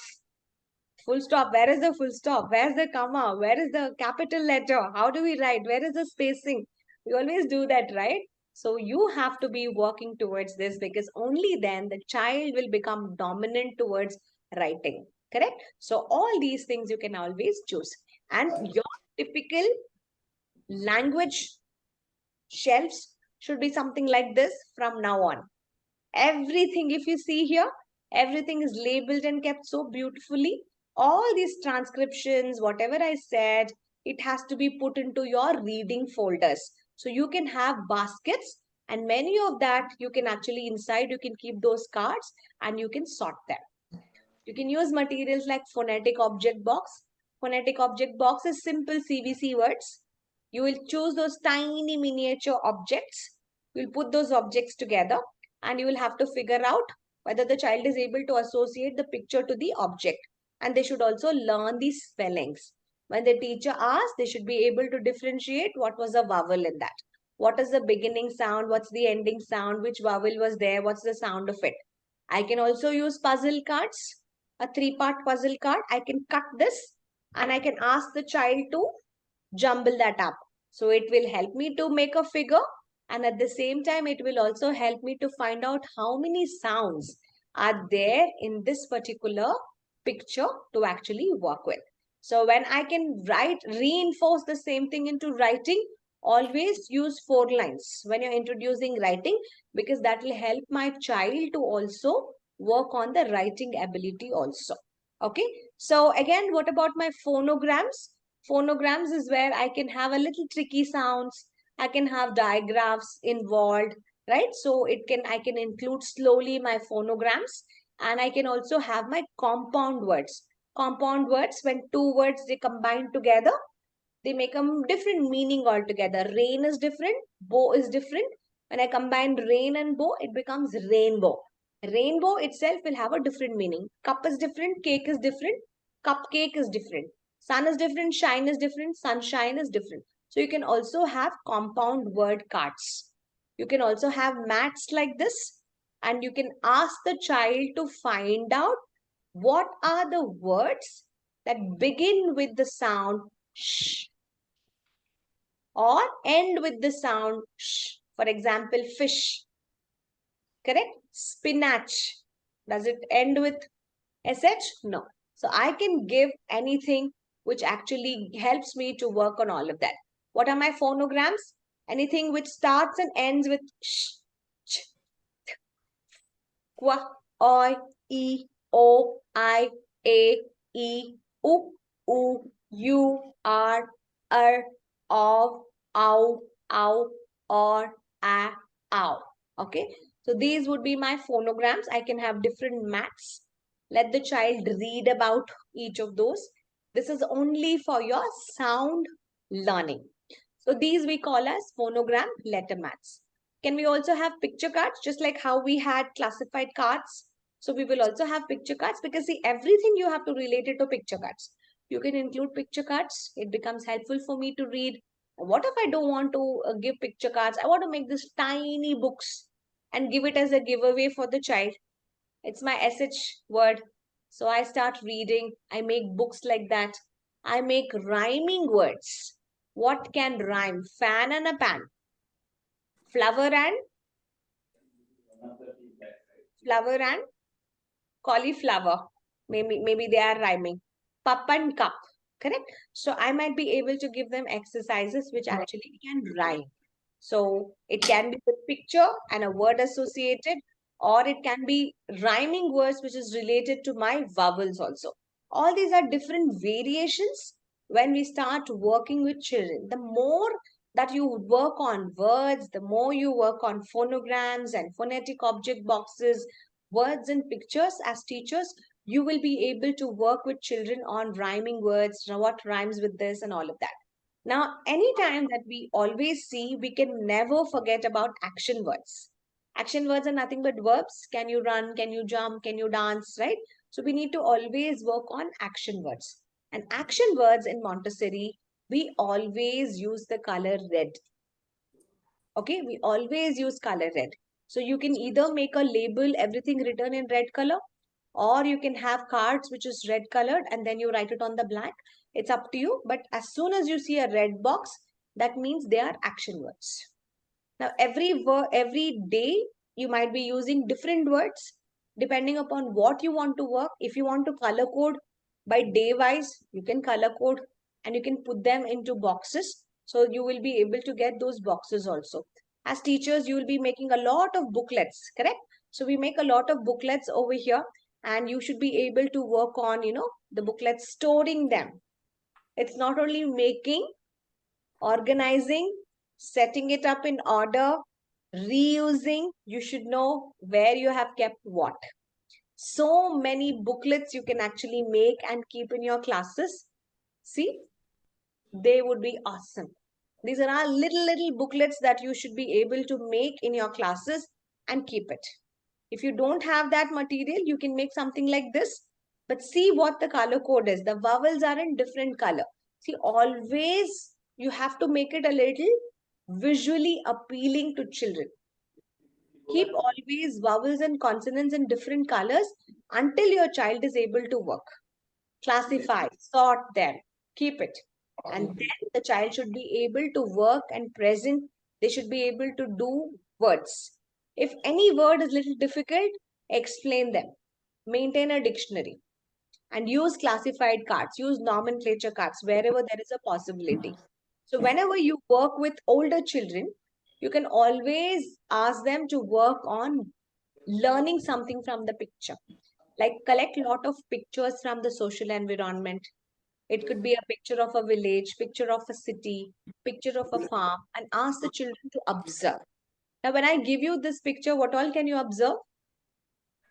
Speaker 1: Full stop. Where is the full stop? Where's the comma? Where is the capital letter? How do we write? Where is the spacing? We always do that, right? So you have to be working towards this, because only then the child will become dominant towards writing. Correct? So all these things you can always choose. And your typical language shelves should be something like this from now on. Everything, if you see here, everything is labeled and kept so beautifully. All these transcriptions, whatever I said, it has to be put into your reading folders. So you can have baskets, and many of that you can actually inside, you can keep those cards and you can sort them. You can use materials like phonetic object box. Phonetic object box is simple CVC words. You will choose those tiny miniature objects. You will put those objects together and you will have to figure out whether the child is able to associate the picture to the object. And they should also learn these spellings. When the teacher asks, they should be able to differentiate what was the vowel in that. What is the beginning sound? What's the ending sound? Which vowel was there? What's the sound of it? I can also use puzzle cards, a 3-part puzzle card. I can cut this and I can ask the child to jumble that up. So it will help me to make a figure, and at the same time it will also help me to find out how many sounds are there in this particular picture to actually work with. So when I can reinforce the same thing into writing, always use 4 lines when you're introducing writing, because that will help my child to also work on the writing ability also. Okay. So again, what about my phonograms? Phonograms is where I can have a little tricky sounds. I can have digraphs involved, right? So I can include slowly my phonograms, and I can also have my compound words. Compound words, when 2 words they combine together, they make a different meaning altogether. Rain is different, bow is different. When I combine rain and bow, it becomes rainbow. Rainbow itself will have a different meaning. Cup is different, cake is different, cupcake is different. Sun is different, shine is different, sunshine is different. So you can also have compound word cards. You can also have mats like this, and you can ask the child to find out what are the words that begin with the sound sh or end with the sound sh. For example, fish. Correct? Spinach. Does it end with sh? No. So I can give anything which actually helps me to work on all of that. What are my phonograms? Anything which starts and ends with sh, ch, qua, oi, e, o, I, a, e, u, u, r, of, ow, or, a, ow. Okay. So these would be my phonograms. I can have different mats. Let the child read about each of those. This is only for your sound learning. So these we call as phonogram letter mats. Can we also have picture cards, just like how we had classified cards? So we will also have picture cards, because see, everything you have to relate it to picture cards. You can include picture cards. It becomes helpful for me to read. What if I don't want to give picture cards? I want to make this tiny books and give it as a giveaway for the child. It's my SH word. So I start reading. I make books like that. I make rhyming words. What can rhyme? Fan and a pan. Flower and cauliflower. Maybe they are rhyming. Pup and cup. Correct? So I might be able to give them exercises which actually can rhyme. So it can be with picture and a word associated, or it can be rhyming words which is related to my vowels also. All these are different variations when we start working with children. The more that you work on words, the more you work on phonograms and phonetic object boxes, words and pictures as teachers, you will be able to work with children on rhyming words, what rhymes with this and all of that. Now, anytime that we always see, we can never forget about action words. Action words are nothing but verbs. Can you run? Can you jump? Can you dance? Right? So we need to always work on action words. And action words in Montessori, we always use the color red. Okay, we always use color red. So you can either make a label, everything written in red color, or you can have cards which is red colored and then you write it on the black. It's up to you. But as soon as you see a red box, that means they are action words. Now, every day you might be using different words depending upon what you want to work. If you want to color code by day wise, you can color code and you can put them into boxes. So you will be able to get those boxes also. As teachers, you will be making a lot of booklets, correct? So we make a lot of booklets over here and you should be able to work on, the booklets, storing them. It's not only making, organizing, setting it up in order, reusing. You should know where you have kept what. So many booklets you can actually make and keep in your classes. See, they would be awesome. These are our little booklets that you should be able to make in your classes and keep it. If you don't have that material, you can make something like this. But see what the color code is. The vowels are in different color. See, always you have to make it a little visually appealing to children. Keep always vowels and consonants in different colors until your child is able to work. Classify, sort them, keep it. And then the child should be able to work and present. They should be able to do words. If any word is little difficult, explain them. Maintain a dictionary and use classified cards, use nomenclature cards wherever there is a possibility. So whenever you work with older children, you can always ask them to work on learning something from the picture. Like collect lot of pictures from the social environment. It could be a picture of a village, picture of a city, picture of a farm, and ask the children to observe. Now, when I give you this picture, what all can you observe?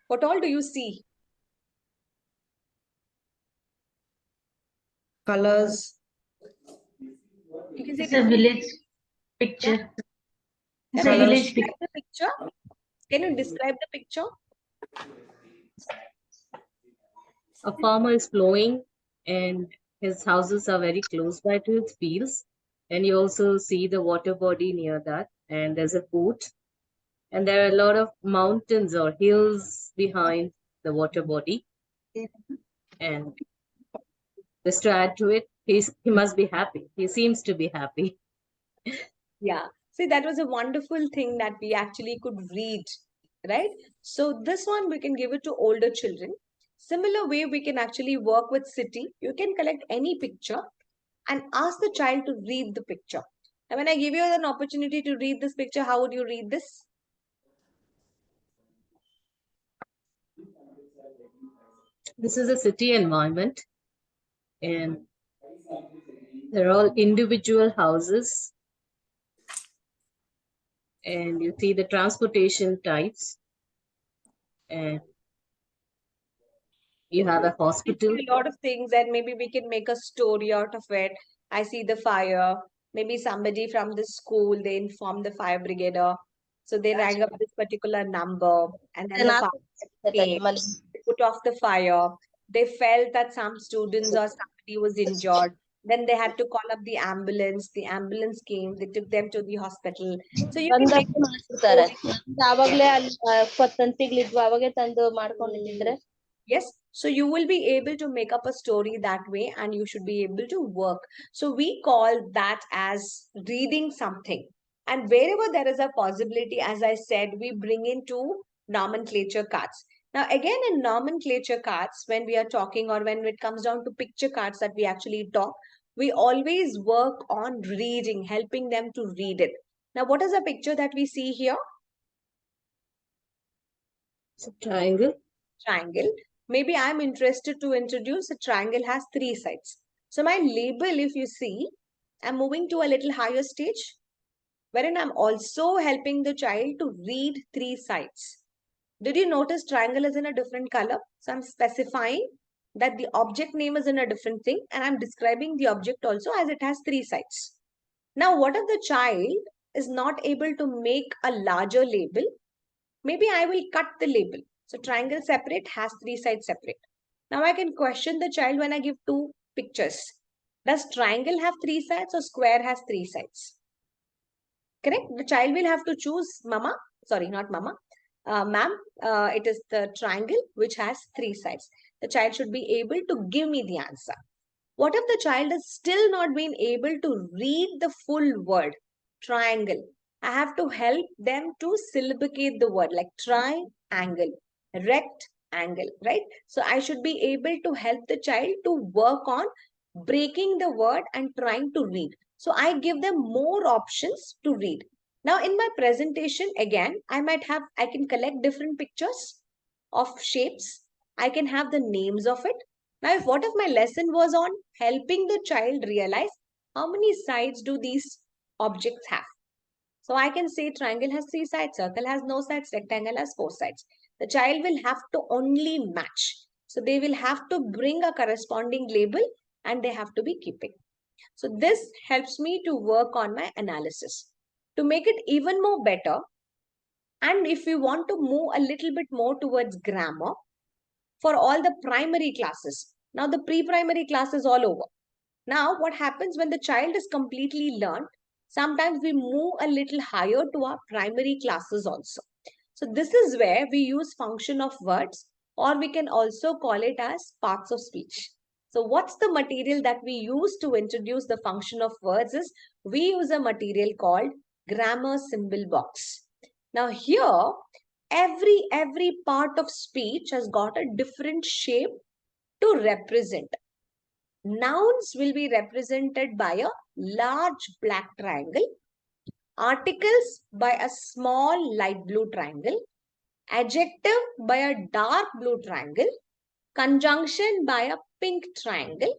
Speaker 1: What all do you see?
Speaker 4: Colors.
Speaker 1: You can say
Speaker 5: It's a village picture. It's a
Speaker 1: can you
Speaker 5: village
Speaker 1: describe the picture? Can you describe the picture?
Speaker 2: A farmer is plowing and his houses are very close by to his fields. And you also see the water body near that. And there's a boat. And there are a lot of mountains or hills behind the water body. And just to add to it, he must be happy. He seems to be happy.
Speaker 1: Yeah. See, that was a wonderful thing that we actually could read, right? So this one we can give it to older children. Similar way, we can actually work with city. You can collect any picture and ask the child to read the picture. And when I give you an opportunity to read this picture, how would you read this?
Speaker 2: This is a city environment. And they're all individual houses. And you see the transportation types. And you have a hospital.
Speaker 1: A lot of things, and maybe we can make a story out of it. I see the fire. Maybe somebody from the school, they inform the fire brigadier. So they rang up this particular number, and then the fire came. They put off the fire. They felt that some students or somebody was injured. Then they had to call up the ambulance. The ambulance came. They took them to the hospital. So you can make yes, so you will be able to make up a story that way and you should be able to work. So we call that as reading something. And wherever there is a possibility, as I said, we bring in two nomenclature cards. Now, again, in nomenclature cards, when we are talking or when it comes down to picture cards that we actually talk, we always work on reading, helping them to read it. Now, what is the picture that we see here?
Speaker 2: It's a triangle.
Speaker 1: Triangle. Maybe I'm interested to introduce a triangle has three sides. So my label, if you see, I'm moving to a little higher stage, wherein I'm also helping the child to read three sides. Did you notice triangle is in a different color? So I'm specifying that the object name is in a different thing and I'm describing the object also as it has three sides. Now, what if the child is not able to make a larger label? Maybe I will cut the label. So triangle separate has three sides separate. Now I can question the child when I give two pictures. Does triangle have three sides or square has three sides? Correct? The child will have to choose mama. Sorry, not mama. Ma'am, it is the triangle which has 3 sides. The child should be able to give me the answer. What if the child has still not been able to read the full word, triangle? I have to help them to syllabicate the word like triangle, rectangle, right? So I should be able to help the child to work on breaking the word and trying to read. So I give them more options to read. Now in my presentation, again, I can collect different pictures of shapes. I can have the names of it. Now, what if my lesson was on helping the child realize how many sides do these objects have? So I can say triangle has 3 sides, circle has no sides, rectangle has 4 sides. The child will have to only match. So they will have to bring a corresponding label and they have to be keeping. So this helps me to work on my analysis. To make it even more better, and if we want to move a little bit more towards grammar, for all the primary classes. Now the pre-primary class is all over. Now what happens when the child is completely learned? Sometimes we move a little higher to our primary classes also. So this is where we use function of words, or we can also call it as parts of speech. So what's the material that we use to introduce the function of words is we use a material called grammar symbol box. Now here every part of speech has got a different shape to represent. Nouns will be represented by a large black triangle, articles by a small light blue triangle, adjective by a dark blue triangle, conjunction by a pink triangle,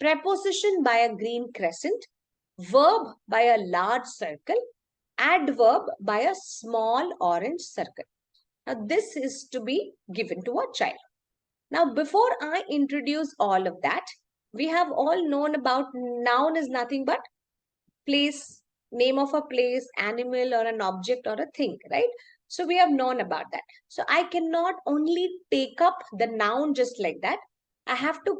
Speaker 1: preposition by a green crescent, verb by a large circle, adverb by a small orange circle. Now, this is to be given to a child. Now, before I introduce all of that, we have all known about noun is nothing but place, name of a place, animal, or an object or a thing, right? So we have known about that. So I cannot only take up the noun just like that. I have to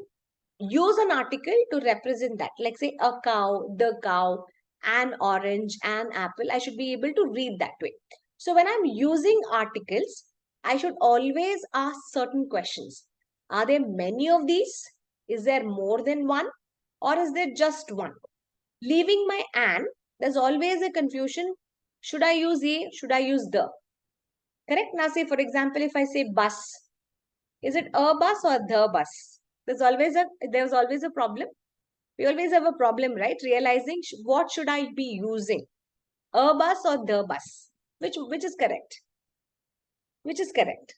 Speaker 1: use an article to represent that. Like say a cow, the cow, an orange, an apple. I should be able to read that way. So when I'm using articles, I should always ask certain questions. Are there many of these? Is there more than one? Or is there just one? Leaving my an, there's always a confusion. Should I use a? Should I use the? Correct? Now say for example, if I say bus, is it a bus or the bus? There's always a problem. We always have a problem, right? Realizing what should I be using? A bus or the bus? Which is correct? Which is correct?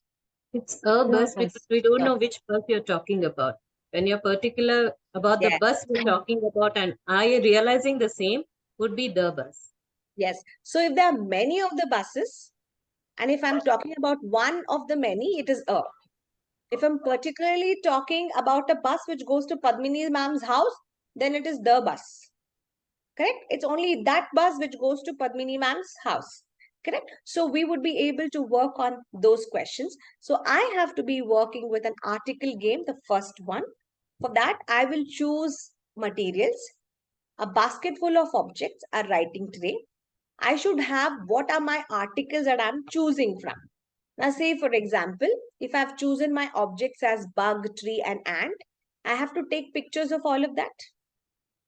Speaker 2: It's a bus because we don't
Speaker 1: Yeah.
Speaker 2: know which bus you're talking about. When you're particular about the
Speaker 1: Yes.
Speaker 2: bus we're talking about, and are you realizing the same, would be the bus.
Speaker 1: Yes. So if there are many of the buses, and if I'm talking about one of the many, it is a. If I'm particularly talking about a bus which goes to Padmini ma'am's house, then it is the bus. Correct? It's only that bus which goes to Padmini ma'am's house. Correct? So we would be able to work on those questions. So I have to be working with an article game, the first one. For that, I will choose materials, a basket full of objects, a writing tray. I should have what are my articles that I'm choosing from. Now, say for example, if I've chosen my objects as bug, tree, and ant, I have to take pictures of all of that.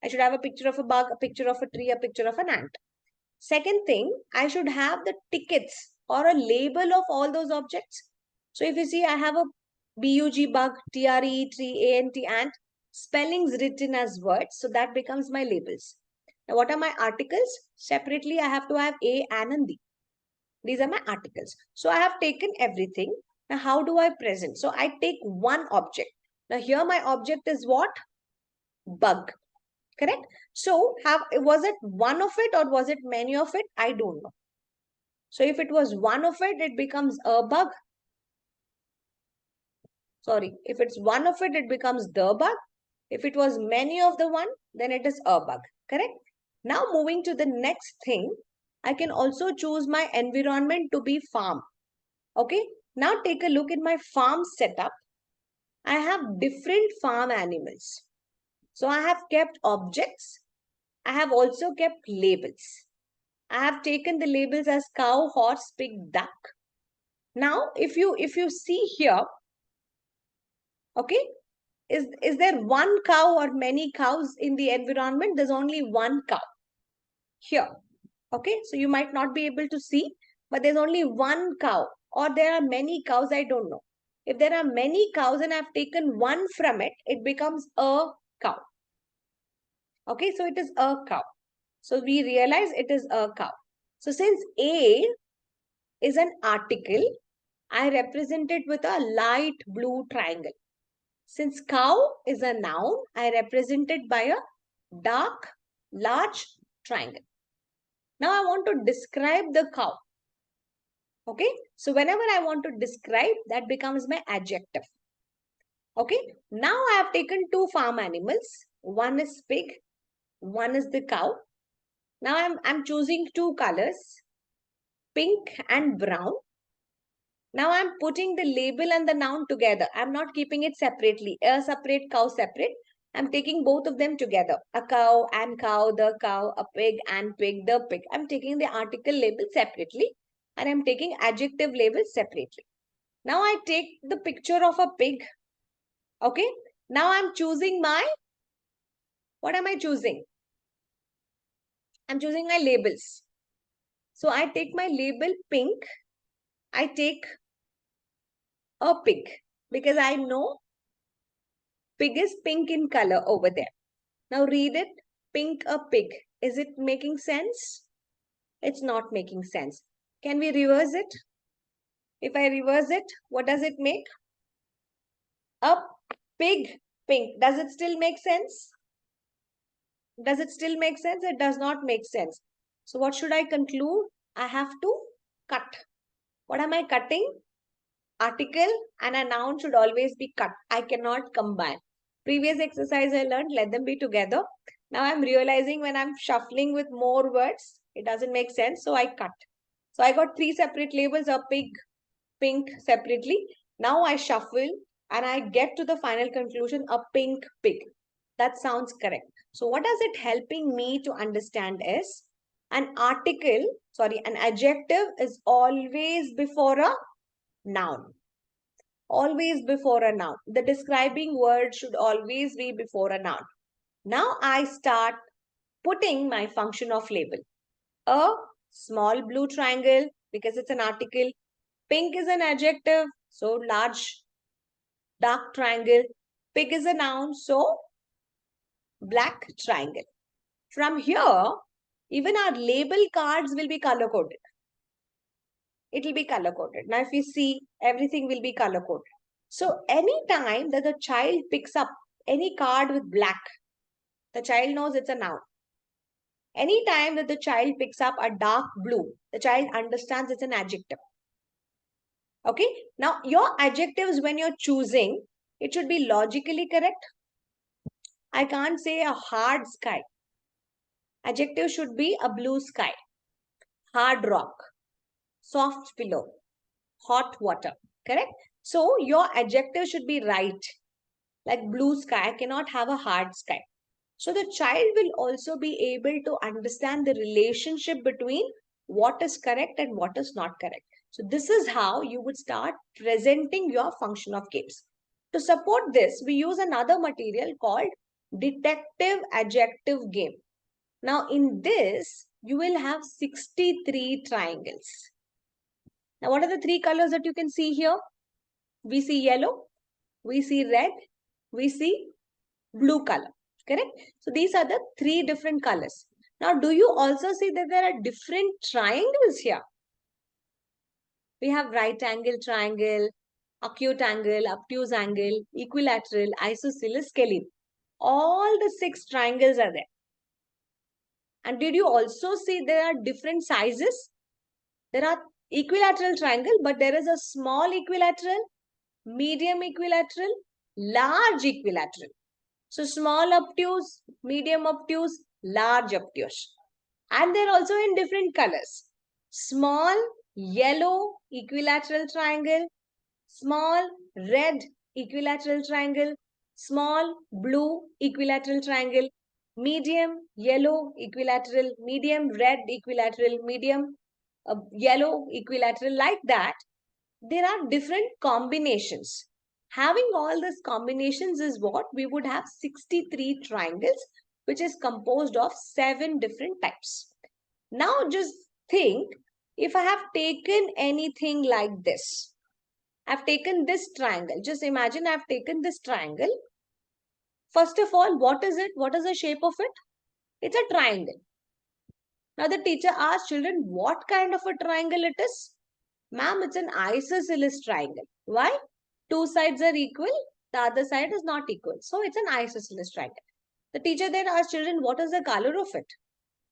Speaker 1: I should have a picture of a bug, a picture of a tree, a picture of an ant. Second thing, I should have the tickets or a label of all those objects. So if you see, I have a bug, bug, tre, tree, ant, ant, spellings written as words. So that becomes my labels. Now, what are my articles? Separately, I have to have a, an, and the. These are my articles. So I have taken everything. Now, how do I present? So I take one object. Now, here my object is what? Bug. Correct? So, was it one of it or was it many of it? I don't know. So, if it was one of it, it becomes a bug. Sorry, if it's one of it, it becomes the bug. If it was many of the one, then it is a bug. Correct? Now, moving to the next thing, I can also choose my environment to be farm. Okay? Now, take a look in my farm setup. I have different farm animals. So, I have kept objects. I have also kept labels. I have taken the labels as cow, horse, pig, duck. Now, if you see here, okay, is there one cow or many cows in the environment? There's only one cow here. Okay, so you might not be able to see, but there's only one cow, or there are many cows, I don't know. If there are many cows and I've taken one from it, it becomes a cow. Okay, so it is a cow. So we realize it is a cow. So since A is an article, I represent it with a light blue triangle. Since cow is a noun, I represent it by a dark, large triangle. Now I want to describe the cow. Okay, so whenever I want to describe, that becomes my adjective. Okay, now I have taken two farm animals. One is pig, one is the cow. Now I'm choosing two colors, pink and brown. Now I'm putting the label and the noun together. I'm not keeping it separately. A separate, cow separate. I'm taking both of them together. A cow and cow, the cow, a pig and pig, the pig. I'm taking the article label separately and I'm taking adjective label separately. Now I take the picture of a pig. Okay. Now I'm choosing my, what am I choosing? I'm choosing my labels. So I take my label pink. I take a pig because I know pig is pink in color over there. Now read it, pink a pig. Is it making sense? It's not making sense. Can we reverse it? If I reverse it, what does it make? A pig pink. Does it still make sense? Does it still make sense? It does not make sense. So what should I conclude? I have to cut. What am I cutting? Article and a noun should always be cut. I cannot combine. Previous exercise I learned, let them be together. Now I'm realizing when I'm shuffling with more words, it doesn't make sense. So I cut. So I got three separate labels, a pig, pink separately. Now I shuffle and I get to the final conclusion, a pink pig. That sounds correct. So what is it helping me to understand is an adjective is always before a noun. Always before a noun. The describing word should always be before a noun. Now I start putting my function of label. A small blue triangle because it's an article. Pink is an adjective, so large dark triangle. Pig is a noun, so black triangle. From here, even our label cards will be color coded. It will be color coded. Now, if you see, everything will be color coded. So, any time that the child picks up any card with black, the child knows it's a noun. Any time that the child picks up a dark blue, the child understands it's an adjective. Okay. Now, your adjectives when you're choosing, it should be logically correct. I can't say a hard sky. Adjective should be a blue sky, hard rock, soft pillow, hot water. Correct? So, your adjective should be right. Like blue sky cannot have a hard sky. So the child will also be able to understand the relationship between what is correct and what is not correct. So this is how you would start presenting your function of games. To support this, we use another material called detective adjective game. Now in this, you will have 63 triangles. Now what are the three colors that you can see here? We see yellow, we see red, we see blue color. Correct? So these are the three different colors. Now, do you also see that there are different triangles here? We have right angle triangle, acute angle, obtuse angle, equilateral, isosceles, scalene. All the 6 triangles are there. And did you also see there are different sizes? There are equilateral triangle, but there is a small equilateral, medium equilateral, large equilateral. So small obtuse, medium obtuse, large obtuse. And they're also in different colors. Small yellow equilateral triangle, small red equilateral triangle, small blue equilateral triangle, medium yellow equilateral, medium red equilateral, medium yellow equilateral, like that. there are different combinations. Having all these combinations is what we would have 63 triangles, which is composed of 7 different types. Now just think, if I have taken anything like this, I've taken this triangle. Just imagine I've taken this triangle. First of all, what is it? What is the shape of it? It's a triangle. Now the teacher asked children, what kind of a triangle it is? Ma'am, it's an isosceles triangle. Why? Two sides are equal, the other side is not equal. So it's an isosceles triangle. The teacher then asked children, what is the color of it?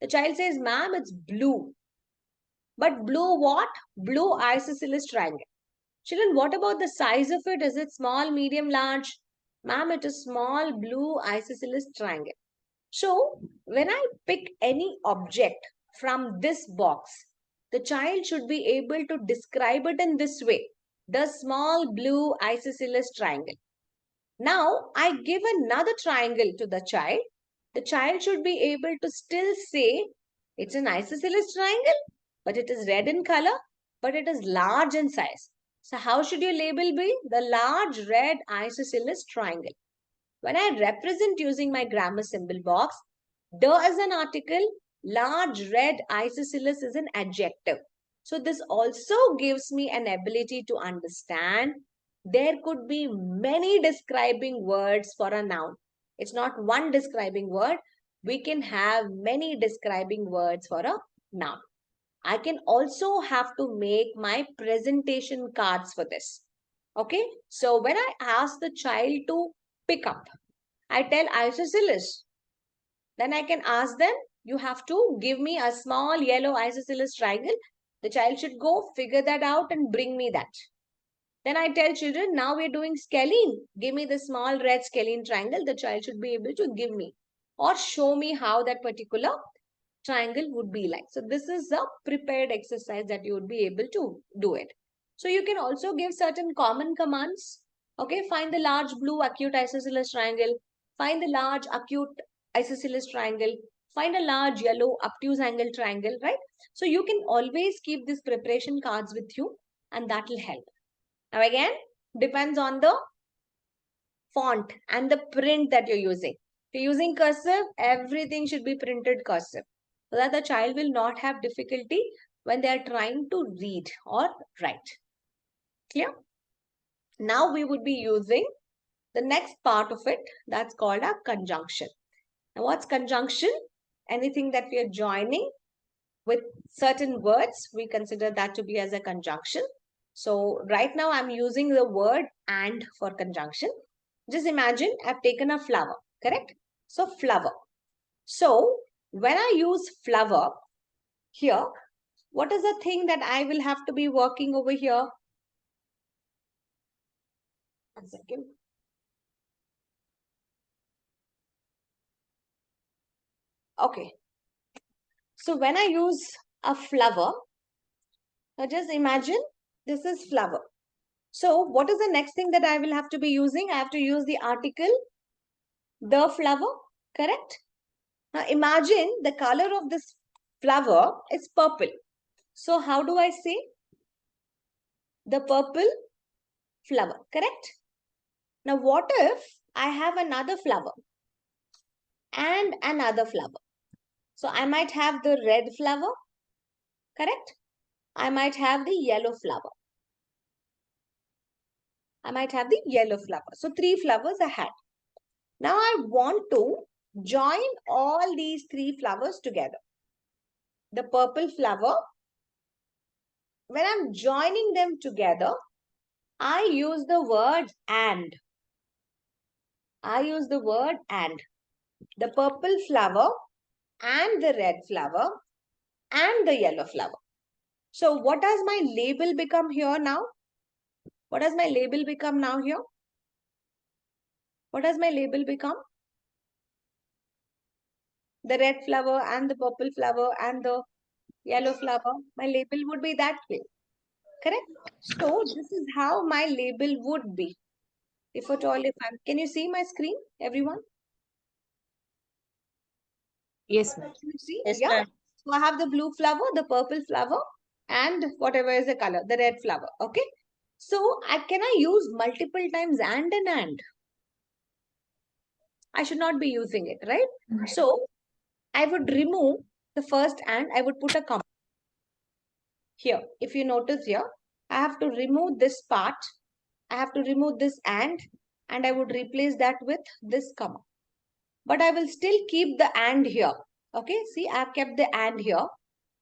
Speaker 1: The child says, ma'am, it's blue. But blue what? Blue isosceles triangle. Children, what about the size of it? Is it small, medium, large? Ma'am, it is small blue isosceles triangle. So when I pick any object from this box, the child should be able to describe it in this way. The small blue isosceles triangle. Now I give another triangle to the child. The child should be able to still say it's an isosceles triangle, but it is red in color, but it is large in size. So how should your label be? The large red isosceles triangle. When I represent using my grammar symbol box, the is an article, large red isosceles is an adjective. So this also gives me an ability to understand there could be many describing words for a noun. It's not one describing word. We can have many describing words for a noun. I can also have to make my presentation cards for this. Okay, so when I ask the child to pick up, I tell isosceles. Then I can ask them, you have to give me a small yellow isosceles triangle. The child should go figure that out and bring me that. Then I tell children, now we're doing scalene. Give me the small red scalene triangle. The child should be able to give me or show me how that particular triangle would be like. So this is a prepared exercise that you would be able to do it. So you can also give certain common commands. Okay, find the large blue acute isosceles triangle. Find the large acute isosceles triangle. Find a large yellow obtuse angle triangle, right? So you can always keep these preparation cards with you and that will help. Now again, depends on the font and the print that you're using. If you're using cursive, everything should be printed cursive so that the child will not have difficulty when they are trying to read or write. Clear? Now we would be using the next part of it, that's called a conjunction. Now what's conjunction? Anything that we are joining with certain words, we consider that to be as a conjunction. So right now I'm using the word and for conjunction. Just imagine I've taken a flower, correct? So flower. So when I use flower here, what is the thing that I will have to be working over here? One second. Okay. So when I use a flower, now just imagine this is flower. So what is the next thing that I will have to be using? I have to use the article, the flower, correct? Now imagine the color of this flower is purple. So how do I say? The purple flower, correct? Now what if I have another flower and another flower? So I might have the red flower, correct? I might have the yellow flower. I might have the yellow flower. So 3 flowers I had. Now I want to join all these 3 flowers together. The purple flower, when I'm joining them together, I use the word and. I use the word and. The purple flower and the red flower and the yellow flower. So what does my label become here now? What does my label become now here? What does my label become? The red flower and the purple flower and the yellow flower. My label would be that way. Correct? So this is how my label would be. If at all, can you see my screen, everyone?
Speaker 2: Yes, ma'am.
Speaker 1: Can you see?
Speaker 5: Yes,
Speaker 1: Yeah.
Speaker 5: ma'am.
Speaker 1: So I have the blue flower, the purple flower, and whatever is the color, the red flower. Okay. So can I use multiple times and an and? I should not be using it, right? So I would remove the first and, I would put a comma here. If you notice here, I have to remove this part. I have to remove this and I would replace that with this comma. But I will still keep the and here. Okay, see, I have kept the and here.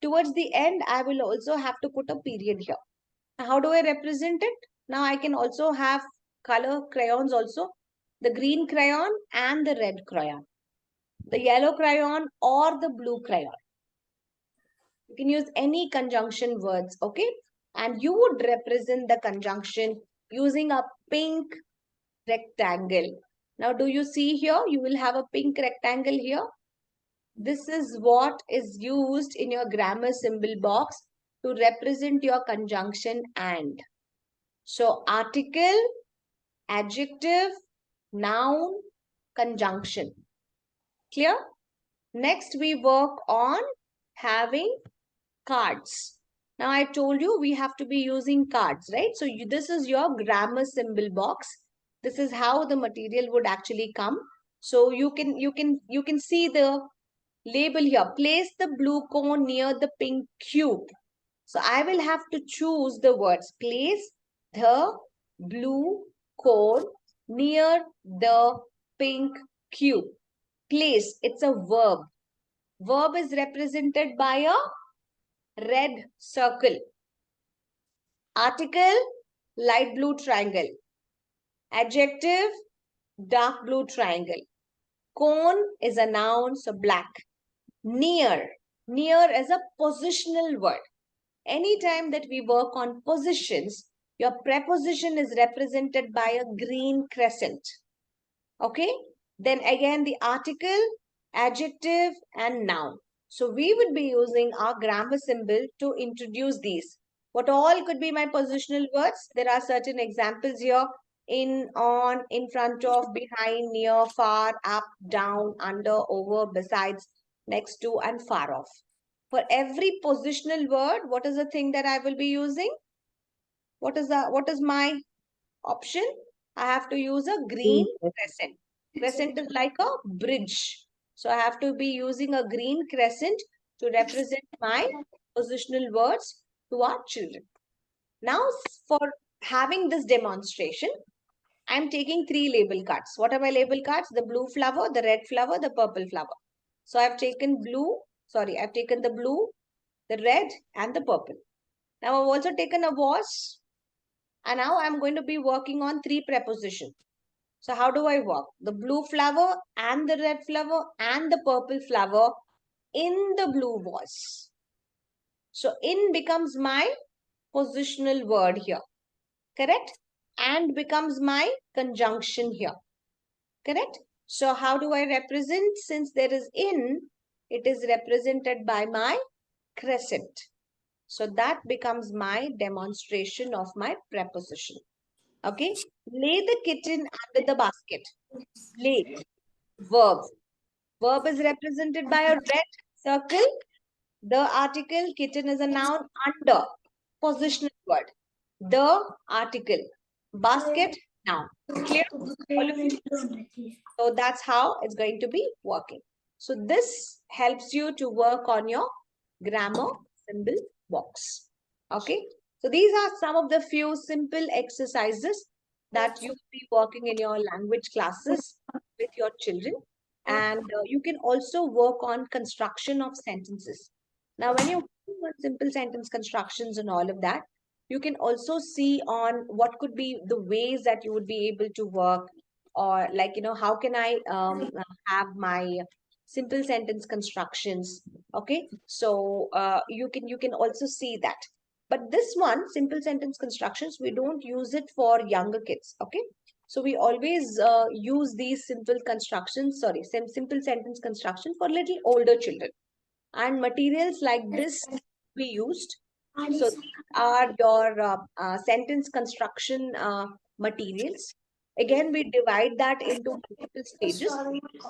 Speaker 1: Towards the end, I will also have to put a period here. How do I represent it? Now I can also have color crayons also. The green crayon and the red crayon. The yellow crayon or the blue crayon. You can use any conjunction words, okay? And you would represent the conjunction using a pink rectangle. Now, do you see here? You will have a pink rectangle here. This is what is used in your grammar symbol box to represent your conjunction and. So, article, adjective, noun, conjunction. Clear? Next, we work on having cards. Now, I told you we have to be using cards, right? So, this is your grammar symbol box. This is how the material would actually come. So, you can see the label here. Place the blue cone near the pink cube. So, I will have to choose the words. Place the blue cone near the pink cube. Place, it's a verb. Verb is represented by a red circle. Article, light blue triangle. Adjective, dark blue triangle. Cone is a noun, so black. Near, near is a positional word. Anytime that we work on positions, your preposition is represented by a green crescent. Okay? Then again the article, adjective and noun. So we would be using our grammar symbol to introduce these. What all could be my positional words? There are certain examples here. In, on, in front of, behind, near, far, up, down, under, over, besides, next to and far off. For every positional word, what is the thing that I will be using? What is my option? I have to use a green crescent. Crescent is like a bridge. So I have to be using a green crescent to represent my positional words to our children. Now, for having this demonstration, I am taking 3 label cards. What are my label cards? The blue flower, the red flower, the purple flower. So I've taken I've taken the blue, the red and the purple. Now I've also taken a was, and now I'm going to be working on 3 prepositions. So how do I work? The blue flower and the red flower and the purple flower in the blue was. So in becomes my positional word here. Correct? And becomes my conjunction here. Correct? So how do I represent? Since there is in, it is represented by my crescent. So that becomes my demonstration of my preposition. Okay. Lay the kitten under the basket. Lay. Verb. Verb is represented by a red circle. The article kitten is a noun under. Positional word. The article. Basket, noun. Clear? All of you? So that's how it's going to be working. So this helps you to work on your grammar symbol box. Okay. So these are some of the few simple exercises that you will be working in your language classes with your children. And you can also work on construction of sentences. Now, when you're working on simple sentence constructions and all of that, you can also see on what could be the ways that you would be able to work, or like, how can I have my simple sentence constructions. Okay, so you can also see that. But this one, simple sentence constructions, we don't use it for younger kids. Okay, so we always use these simple constructions, simple sentence construction for little older children. And materials like this we used. So these are your sentence construction materials. Again, we divide that into multiple stages.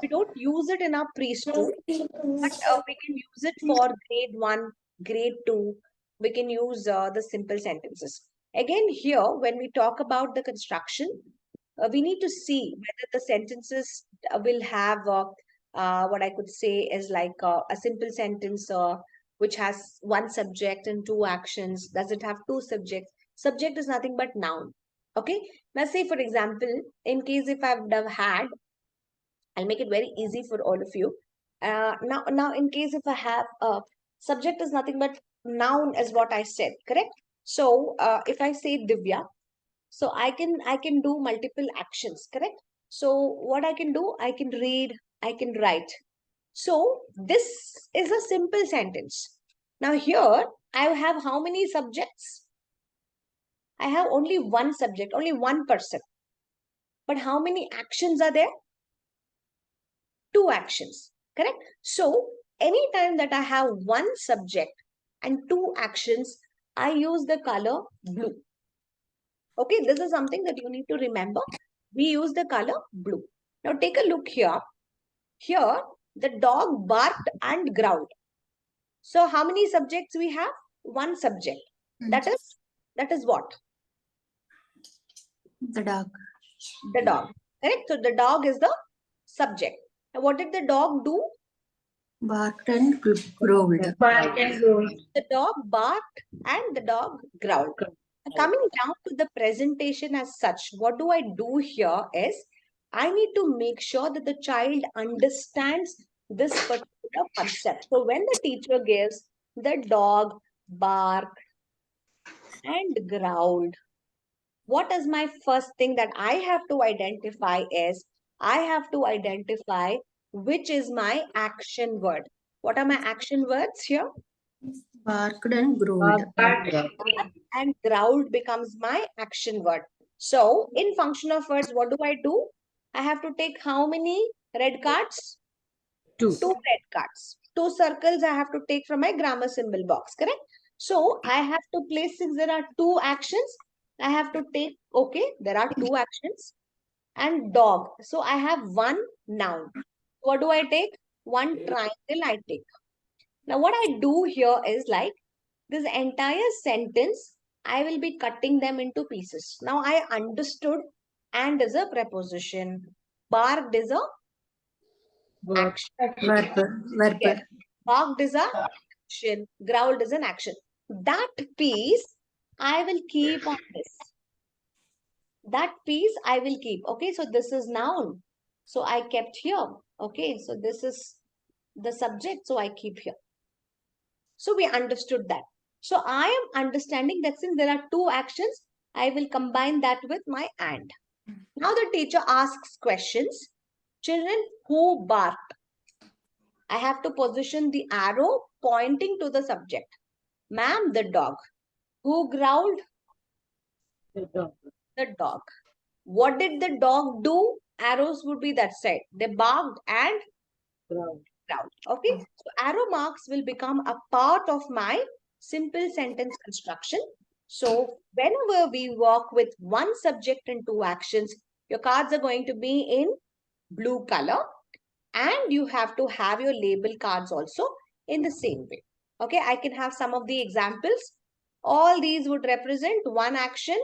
Speaker 1: We don't use it in our preschool, but we can use it for grade 1, grade 2. We can use the simple sentences. Again, here, when we talk about the construction, we need to see whether the sentences will have what I could say is like a simple sentence which has one subject and two actions. Does it have two subjects? Subject is nothing but noun. Okay. Now, say for example, in case if I've had, I'll make it very easy for all of you. Now, in case if I have subject is nothing but noun, is what I said, correct? So, if I say Divya, so I can do multiple actions, correct? So what I can do, I can read, I can write. So this is a simple sentence. Now here I have how many subjects? I have only one subject, only one person. But how many actions are there? Two actions, correct? So anytime that I have one subject and two actions, I use the color blue. Okay, this is something that you need to remember. We use the color blue. Now take a look here. Here, the dog barked and growled. So how many subjects we have? One subject. That is what?
Speaker 4: The dog.
Speaker 1: The dog. Correct? So the dog is the subject. Now what did the dog do?
Speaker 4: Barked and growled.
Speaker 5: Bark and grow.
Speaker 1: The dog barked and the dog growled. Coming down to the presentation as such, what do I do here is I need to make sure that the child understands this particular concept. So when the teacher gives the dog barked and growled, what is my first thing that I have to identify is I have to identify which is my action word. What are my action words here?
Speaker 4: Barked and growled.
Speaker 1: And growled becomes my action word. So in function of words, what do I do? I have to take how many red cards?
Speaker 2: Two.
Speaker 1: Two red cards. Two circles I have to take from my grammar symbol box, correct? So I have to place, since there are two actions, I have to take, okay, there are two actions and dog. So I have one noun. What do I take? One triangle I take. Now what I do here is like this entire sentence, I will be cutting them into pieces. Now I understood and is a preposition. Barked is a
Speaker 2: Verb.
Speaker 1: action.
Speaker 4: Verb.
Speaker 1: Yes. Barked is a action. Growled is an action. That piece I will keep on this. That piece I will keep. Okay, so this is noun. So I kept here. Okay, so this is the subject. So I keep here. So we understood that. So I am understanding that since there are two actions, I will combine that with my and. Now the teacher asks questions. Children, who barked? I have to position the arrow pointing to the subject. Ma'am, the dog. Who growled?
Speaker 2: The dog.
Speaker 1: The dog. What did the dog do? Arrows would be that side. They barked and
Speaker 2: Ground.
Speaker 1: growled. Okay. So arrow marks will become a part of my simple sentence construction. So whenever we work with one subject and two actions, your cards are going to be in blue color, and you have to have your label cards also in the same way. Okay, I can have some of the examples. All these would represent one action,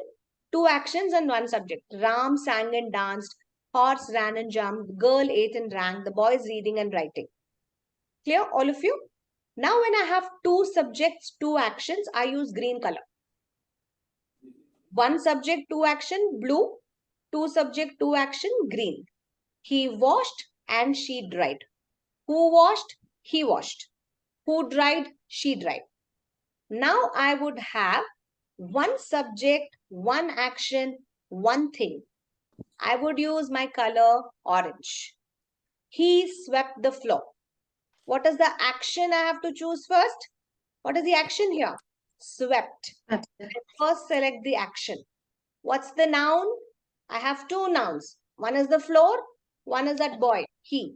Speaker 1: two actions and one subject. Ram sang and danced, horse ran and jumped, girl ate and drank, the boy is reading and writing. Clear, all of you? Now when I have two subjects, two actions, I use green color. One subject, two action, blue. Two subject, two action, green. He washed and she dried. Who washed? He washed. Who dried? She dried. Now I would have one subject, one action, one thing. I would use my color orange. He swept the floor. What is the action I have to choose first? What is the action here? Swept. First select the action. What's the noun? I have two nouns. One is the floor, one is that boy, he.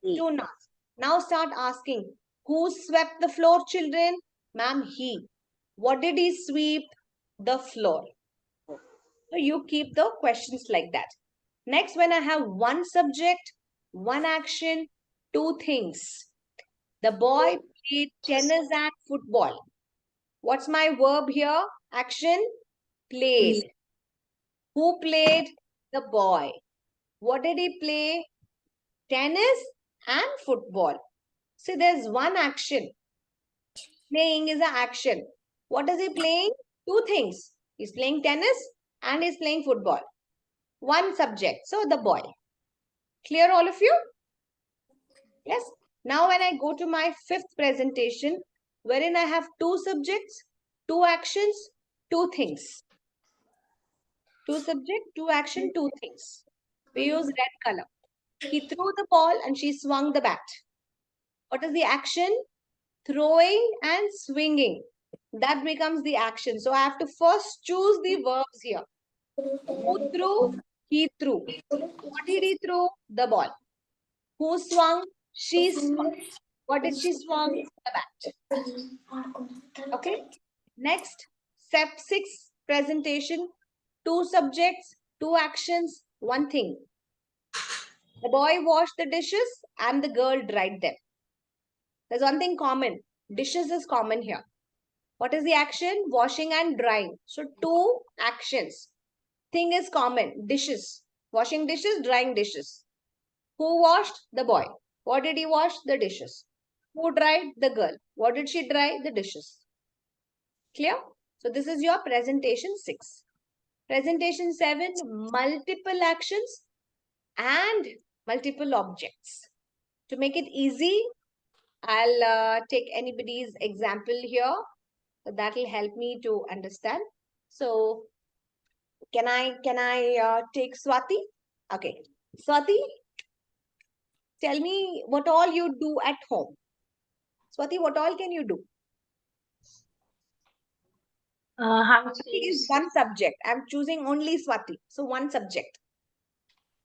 Speaker 1: Two nouns. Now start asking, who swept the floor, children? Ma'am, he. What did he sweep? The floor. So you keep the questions like that. Next, when I have one subject, one action, two things. The boy played tennis and football. What's my verb here? Action? Played. Who played? The boy. What did he play? Tennis and football. See, there's one action. Playing is an action. What is he playing? Two things. He's playing tennis and he's playing football. One subject. So the boy. Clear all of you? Yes. Now when I go to my fifth presentation, wherein I have two subjects, two actions, two things. Two subject, two action, two things. We use red color. He threw the ball and she swung the bat. What is the action? Throwing and swinging. That becomes the action. So I have to first choose the verbs here. Who threw? He threw. What did he throw? The ball. Who swung? She swung. What did she swung? The bat. Okay. Next, step 6 presentation. Two subjects, two actions, one thing. The boy washed the dishes and the girl dried them. There's one thing common. Dishes is common here. What is the action? Washing and drying. So two actions. Thing is common. Dishes. Washing dishes, drying dishes. Who washed? The boy. What did he wash? The dishes. Who dried? The girl. What did she dry? The dishes. Clear? So this is your presentation 6. Presentation 7, multiple actions and multiple objects. To make it easy, I'll take anybody's example here. That will help me to understand. So can I take Swati? Okay. Swati, tell me what all you do at home. Swati, what all can you do?
Speaker 5: House
Speaker 1: Swati is
Speaker 5: chores.
Speaker 1: one subject. I'm choosing only Swati. So one subject.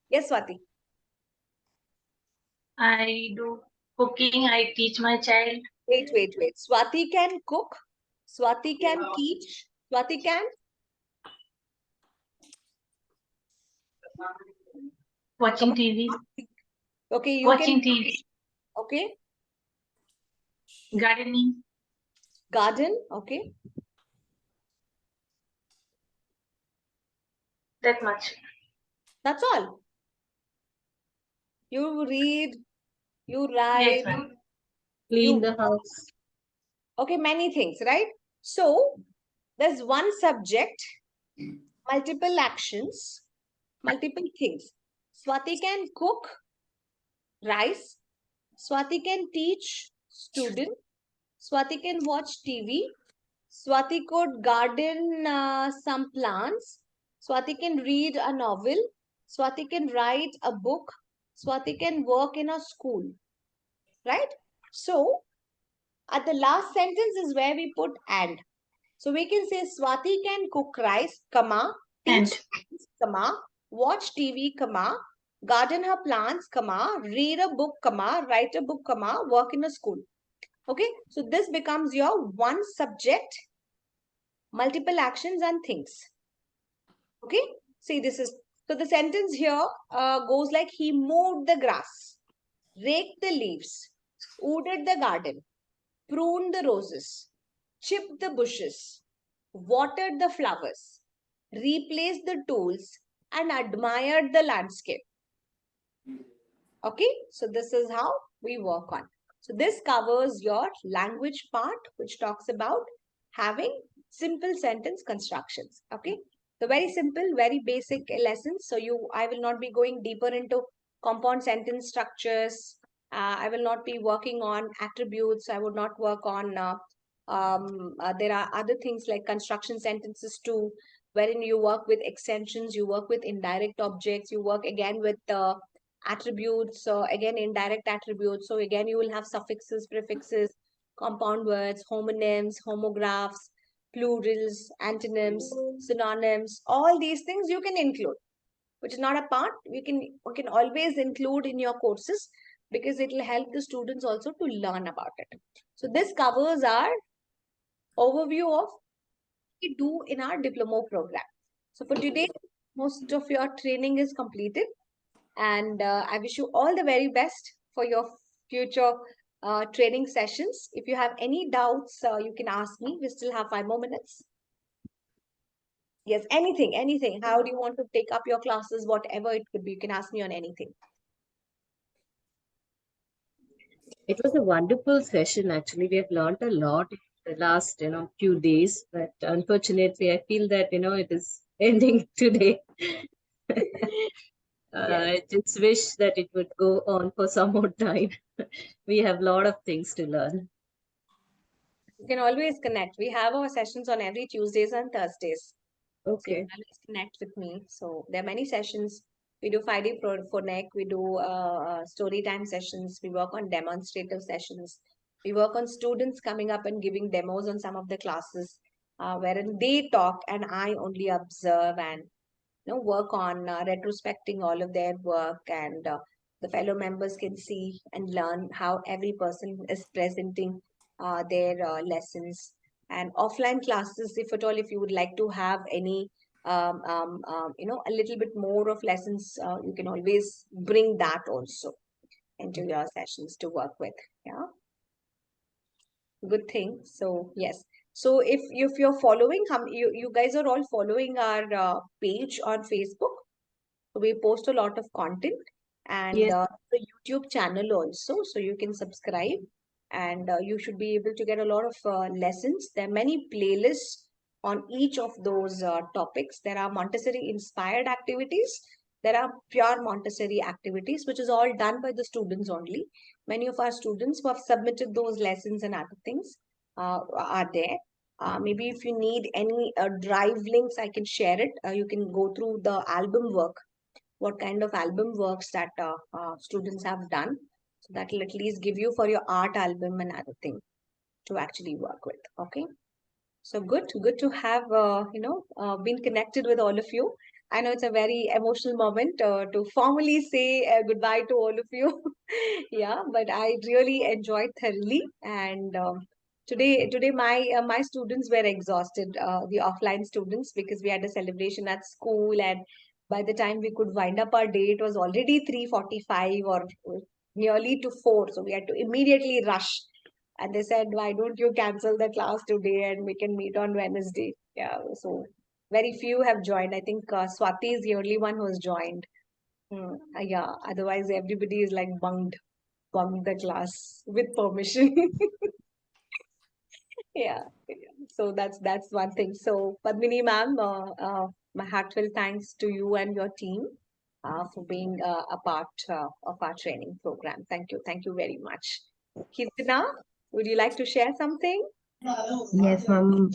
Speaker 1: Yes, Swati.
Speaker 5: I do cooking. I teach my child.
Speaker 1: Wait. Swati can cook. Swati can teach. Swati can
Speaker 5: Watching TV.
Speaker 1: okay. You
Speaker 5: Watching
Speaker 1: can
Speaker 5: TV.
Speaker 1: okay.
Speaker 5: Gardening.
Speaker 1: Garden. Okay.
Speaker 5: That much.
Speaker 1: That's all. You read. You
Speaker 5: Yes,
Speaker 1: write.
Speaker 5: ma'am.
Speaker 2: Clean
Speaker 1: You
Speaker 2: the house.
Speaker 1: okay. Many things, right? So there's one subject, multiple actions, multiple things. Swati can cook rice. Swati can teach student. Swati can watch TV. Swati could garden some plants. Swati can read a novel. Swati can write a book. Swati can work in a school. Right? So, at the last sentence is where we put and. So, we can say Swati can cook rice, comma,
Speaker 5: And
Speaker 1: teach, comma, watch TV, comma, garden her plants, comma, read a book, comma, write a book, comma, work in a school. Okay, so this becomes your one subject, multiple actions and things. Okay, see this is, so the sentence here goes like he mowed the grass, raked the leaves, wooded the garden, pruned the roses, chipped the bushes, watered the flowers, replaced the tools and admired the landscape. Okay, so this is how we work on. So this covers your language part, which talks about having simple sentence constructions. Okay, the very simple, very basic lessons. So I will not be going deeper into compound sentence structures. I will not be working on attributes. I would not work on. There are other things like construction sentences too, wherein you work with extensions, you work with indirect objects, you work again with attributes, so again indirect attributes. So again you will have suffixes, prefixes, compound words, homonyms, homographs, plurals, antonyms, synonyms. All these things you can include, which is not a part. We can always include in your courses because it will help the students also to learn about it. So this covers our overview of what we do in our diploma program. So for today, most of your training is completed. And I wish you all the very best for your future training sessions. If you have any doubts, you can ask me. We still have 5 more minutes. Yes, anything. How do you want to take up your classes? Whatever it could be, you can ask me on anything.
Speaker 2: It was a wonderful session, actually. We have learned a lot in the last, few days, but unfortunately, I feel that, it is ending today.
Speaker 1: Yes,
Speaker 2: I just wish that it would go on for some more time. We have a lot of things to learn.
Speaker 1: you can always connect. We have our sessions on every Tuesdays and Thursdays. So you
Speaker 2: Okay.
Speaker 1: can always connect with me. So there are many sessions. We do 5D phonic, we do story time sessions, we work on demonstrative sessions. We work on students coming up and giving demos on some of the classes, wherein they talk and I only observe and work on retrospecting all of their work, and the fellow members can see and learn how every person is presenting their lessons. And offline classes, if at all, if you would like to have any a little bit more of lessons, you can always bring that also into your sessions to work with. Yeah, good thing. So yes, so if you're following, you guys are all following our page on Facebook. We post a lot of content, and
Speaker 2: Yes.
Speaker 1: the YouTube channel also, so you can subscribe, and you should be able to get a lot of lessons. There are many playlists on each of those topics. There are Montessori inspired activities. There are pure Montessori activities, which is all done by the students only. Many of our students who have submitted those lessons and other things are there. Maybe if you need any drive links, I can share it. You can go through the album work, what kind of album works that students have done. So that will at least give you for your art album and other thing to actually work with. Okay. So good to have been connected with all of you. I know it's a very emotional moment to formally say goodbye to all of you. Yeah, but I really enjoyed thoroughly, and today my students were exhausted, the offline students, because we had a celebration at school, and by the time we could wind up our day, it was already 3:45 or nearly to 4, so we had to immediately rush, and they said, why don't you cancel the class today and we can meet on Wednesday? Yeah, so very few have joined. I think Swati is the only one who has joined. Yeah, otherwise everybody is like bunked the class with permission. Yeah, yeah. So that's one thing. So Padmini ma'am, my heartfelt thanks to you and your team for being a part of our training program. Thank you very much. Kirtina, would you like to share something?
Speaker 6: Yes, ma'am.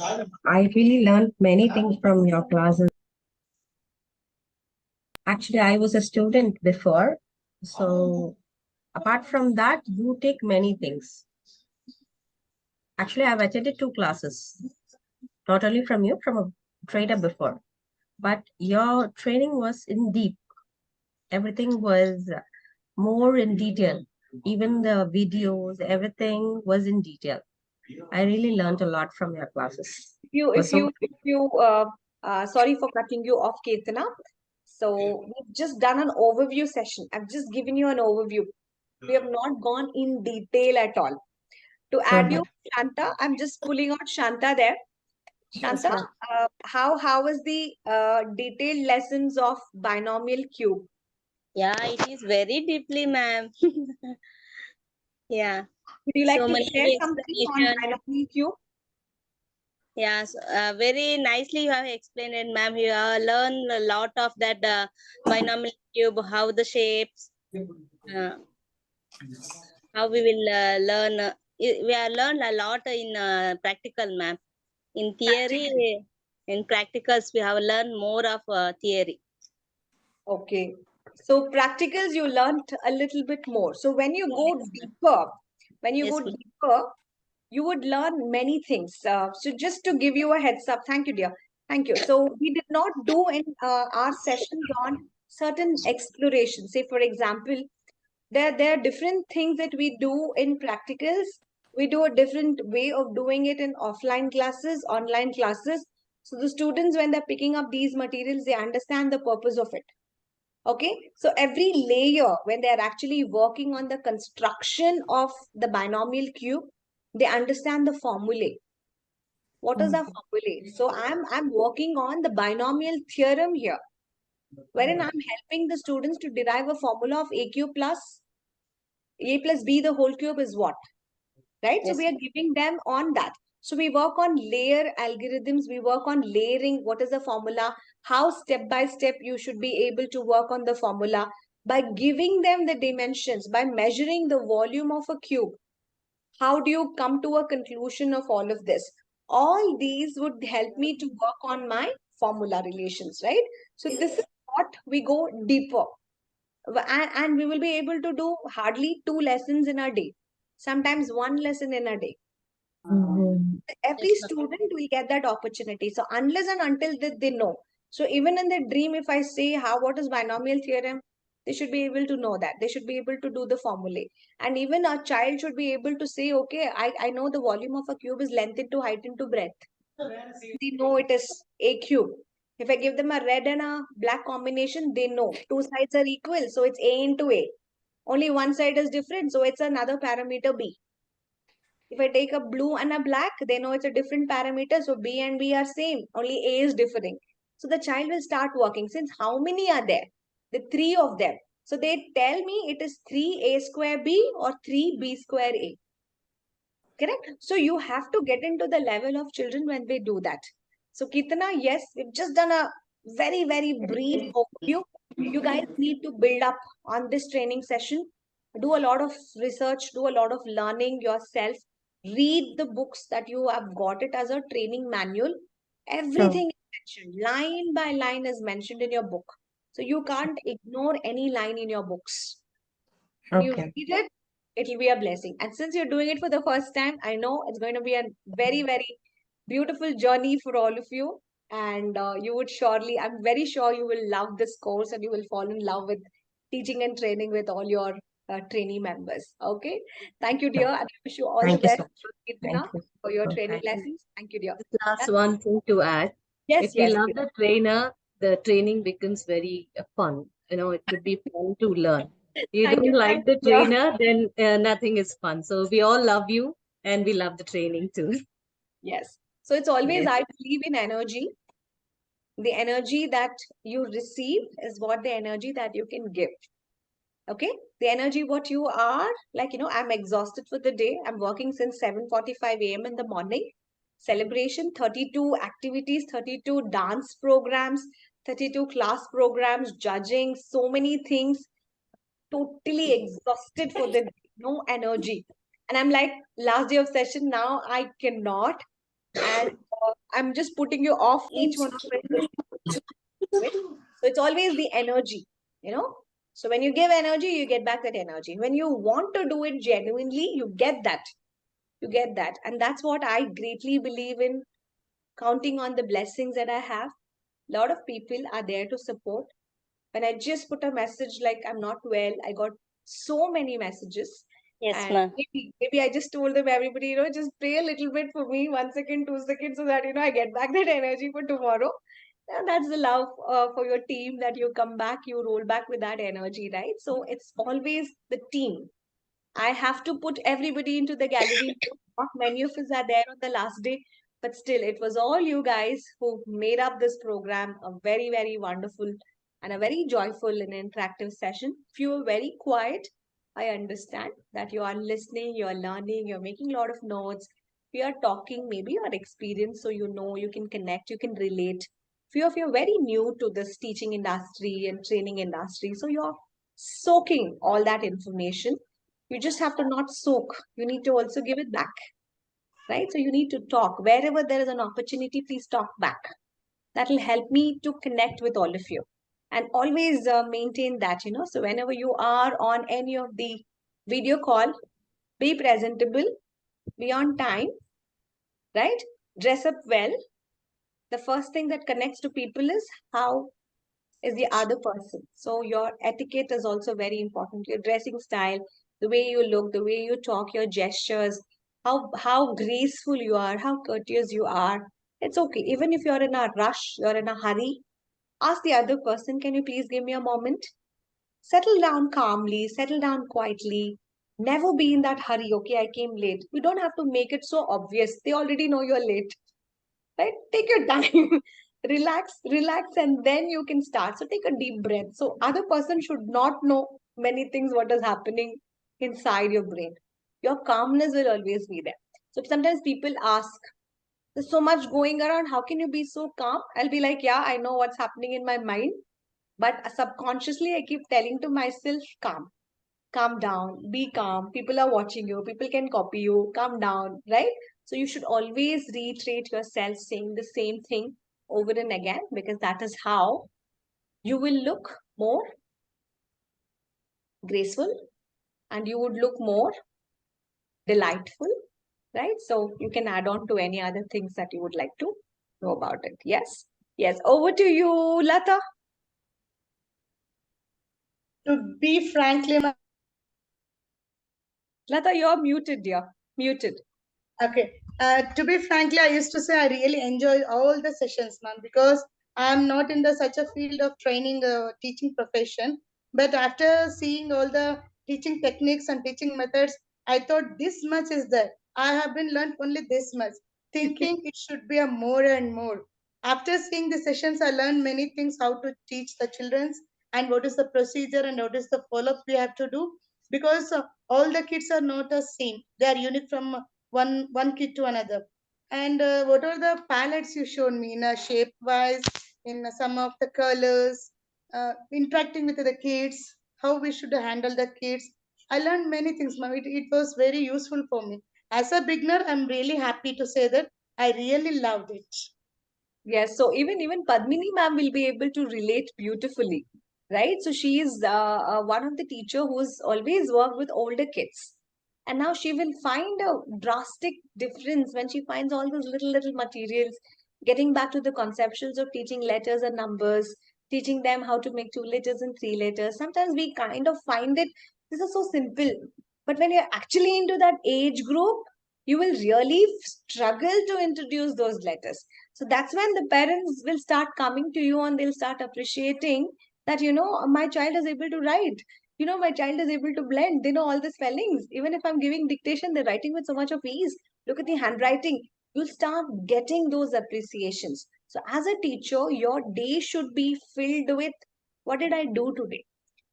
Speaker 6: I really learned many things from your classes. Actually, I was a student before. So apart from that, you take many things. Actually, I've attended 2 classes, not only from you, from a trader before. But your training was in deep. Everything was more in detail. Even the videos, everything was in detail. I really learned a lot from your classes.
Speaker 1: You,
Speaker 6: Was so
Speaker 1: if you, sorry for cutting you off, Kirtana. So we've just done an overview session. I've just given you an overview. We have not gone in detail at all. To add you, Shanta, I'm just pulling out Shanta there. Shanta, how was the detailed lessons of binomial cube?
Speaker 3: Yeah, it is very deeply, ma'am. Yeah,
Speaker 1: Would you like
Speaker 3: so
Speaker 1: to share
Speaker 3: many
Speaker 1: something on
Speaker 3: explanation.
Speaker 1: binomial cube?
Speaker 3: Yeah, so, very nicely you have explained it, ma'am. You have learned a lot of that binomial cube, how the shapes, uh, how we will learn. We have learned a lot in practical, ma'am. In
Speaker 1: Practical.
Speaker 3: theory, in practicals, we have learned more of theory.
Speaker 1: Okay. So practicals, you learned a little bit more. So when you go
Speaker 3: Yes, ma'am.
Speaker 1: deeper, when you
Speaker 3: Yes,
Speaker 1: go
Speaker 3: ma'am.
Speaker 1: deeper, you would learn many things. So just to give you a heads up, thank you, dear. Thank you. So we did not do in our sessions on certain exploration. Say, for example, there are different things that we do in practicals. We do a different way of doing it in offline classes, online classes. So the students, when they're picking up these materials, they understand the purpose of it. Okay, so every layer, when they're actually working on the construction of the binomial cube, they understand the formulae. What is our formulae? So I'm working on the binomial theorem here, wherein I'm helping the students to derive a formula of a cube plus a plus b the whole cube is what? Right? So
Speaker 3: Yes.
Speaker 1: we are giving them on that. So we work on layer algorithms, we work on layering, what is the formula, how step by step you should be able to work on the formula by giving them the dimensions, by measuring the volume of a cube. How do you come to a conclusion of all of this? All these would help me to work on my formula relations, right? So this is what we go deeper. And we will be able to do hardly 2 lessons in a day, sometimes 1 lesson in a day. Every
Speaker 3: Yes, ma'am.
Speaker 1: student will get that opportunity. So unless and until they know. So even in their dream, if I say what is binomial theorem, they should be able to know that. They should be able to do the formulae. And even a child should be able to say, okay, I know the volume of a cube is length into height into breadth. They know it is a cube. If I give them a red and a black combination, they know 2 sides are equal. So it's A into A. Only one side is different. So it's another parameter B. If I take a blue and a black, they know it's a different parameter. So B and B are same. Only A is differing. So the child will start working. Since how many are there? The 3 of them. So they tell me it is 3A square B or 3B square A. Correct? So you have to get into the level of children when they do that. So Kitana, yes, we've just done a very, very brief overview. You guys need to build up on this training session. Do a lot of research, do a lot of learning yourself. Read the books that you have got it as a training manual. Everything is mentioned, line by line is mentioned in your book. So you can't ignore any line in your books. When you read it, it will be a blessing. And since you're doing it for the first time, I know it's going to be a very, very beautiful journey for all of you. And you would surely, I'm very sure you will love this course and you will fall in love with teaching and training with all your trainee members. Okay. Thank you, dear. And I wish you all the
Speaker 6: Thank you
Speaker 1: best,
Speaker 6: so much.
Speaker 1: Kirtana,
Speaker 6: Thank you.
Speaker 1: for your
Speaker 6: Okay.
Speaker 1: training lessons. Thank you, dear.
Speaker 2: Just last one thing to add.
Speaker 1: Yes,
Speaker 2: If we
Speaker 1: yes.
Speaker 2: love the trainer, the training becomes very fun. It could be fun to learn. You
Speaker 1: Thank
Speaker 2: don't
Speaker 1: you.
Speaker 2: like the
Speaker 1: Dear.
Speaker 2: trainer, then nothing is fun. So we all love you and we love the training too.
Speaker 1: Yes. So it's always,
Speaker 2: Yes.
Speaker 1: I believe in energy. The energy that you receive is what the energy that you can give. Okay, the energy what you are like, I'm exhausted for the day. I'm working since 7:45 a.m. in the morning. Celebration, 32 activities, 32 dance programs, 32 class programs, judging, so many things. Totally exhausted for the day, no energy. And I'm like, last day of session now, I cannot. And I'm just putting you off each one of it. So it's always the energy. So when you give energy, you get back that energy. When you want to do it genuinely, you get that. You get that. And that's what I greatly believe in, counting on the blessings that I have. A lot of people are there to support. When I just put a message like I'm not well, I got so many messages.
Speaker 3: Yes,
Speaker 1: And
Speaker 3: ma'am.
Speaker 1: maybe I just told them, everybody, just pray a little bit for me, 1 second, 2 seconds, so that I get back that energy for tomorrow. And that's the love for your team, that you come back, you roll back with that energy, right? So it's always the team. I have to put everybody into the gallery. Not many of us are there on the last day, but still, it was all you guys who made up this program a very, very wonderful and a very joyful and interactive session. If you were very quiet, I understand that you are listening, you are learning, you're making a lot of notes, we are talking, maybe your experience, so you can connect, you can relate. Few of you are very new to this teaching industry and training industry, so you're soaking all that information. You just have to not soak. You need to also give it back, right? So you need to talk. Wherever there is an opportunity, please talk back. That will help me to connect with all of you. And always maintain that. So whenever you are on any of the video call, be presentable, be on time, right? Dress up well. The first thing that connects to people is how is the other person. So your etiquette is also very important. Your dressing style, the way you look, the way you talk, your gestures, how graceful you are, how courteous you are. It's okay. Even if you're in a rush, you're in a hurry, ask the other person, can you please give me a moment? Settle down calmly, settle down quietly. Never be in that hurry. Okay, I came late. You don't have to make it so obvious. They already know you're late. right? Take your time. Relax, and then you can start. So take a deep breath. So other person should not know many things what is happening inside your brain. Your calmness will always be there. So sometimes people ask, there's so much going around, how can you be so calm? I'll be like, yeah, I know what's happening in my mind, but subconsciously I keep telling to myself, calm down, be calm. People are watching you, people can copy you, calm down, right? So you should always reiterate yourself saying the same thing over and again, because that is how you will look more graceful and you would look more delightful, right? So you can add on to any other things that you would like to know about it. Yes. Yes. Over to you, Lata.
Speaker 7: To be frankly,
Speaker 1: Lata, you're muted, dear. Muted.
Speaker 7: okay. To be frankly, I used to say I really enjoy all the sessions, ma'am, because I am not in the such a field of training, teaching profession. But after seeing all the teaching techniques and teaching methods, I thought this much is there. I have been learned only this much, thinking it should be a more and more. After seeing the sessions, I learned many things how to teach the childrens and what is the procedure and what is the follow-up we have to do. Because all the kids are not the same; they are unique from one kid to another. And what are the palettes you showed me in a shape wise, in some of the colors, interacting with the kids, how we should handle the kids. I learned many things, ma'am. It was very useful for me. As a beginner, I'm really happy to say that I really loved it.
Speaker 1: Yes, so even Padmini ma'am will be able to relate beautifully, right? So she is one of the teacher who's always worked with older kids, and now she will find a drastic difference when she finds all those little materials. Getting back to the conceptions of teaching letters and numbers, teaching them how to make two letters and three letters. Sometimes we kind of find it this is so simple, but when you're actually into that age group, you will really struggle to introduce those letters. So that's when the parents will start coming to you and they'll start appreciating that, my child is able to write. My child is able to blend. They know all the spellings. Even if I'm giving dictation, they're writing with so much of ease. Look at the handwriting. You'll start getting those appreciations. So as a teacher, your day should be filled with what did I do today?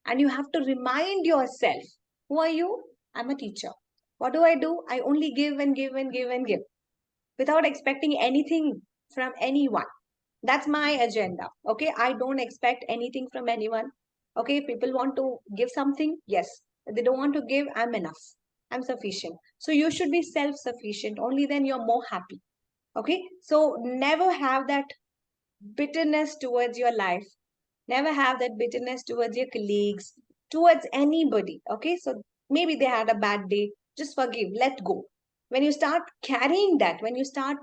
Speaker 1: And you have to remind yourself, who are you? I'm a teacher. What do? I only give and give and give and give without expecting anything from anyone. That's my agenda. Okay. I don't expect anything from anyone. Okay. If people want to give something, yes. If they don't want to give, I'm enough. I'm sufficient. So you should be self sufficient. Only then you're more happy. Okay. So never have that bitterness towards your life. Never have that bitterness towards your colleagues, towards anybody. Okay. So maybe they had a bad day. Just forgive. Let go. When you start carrying that, when you start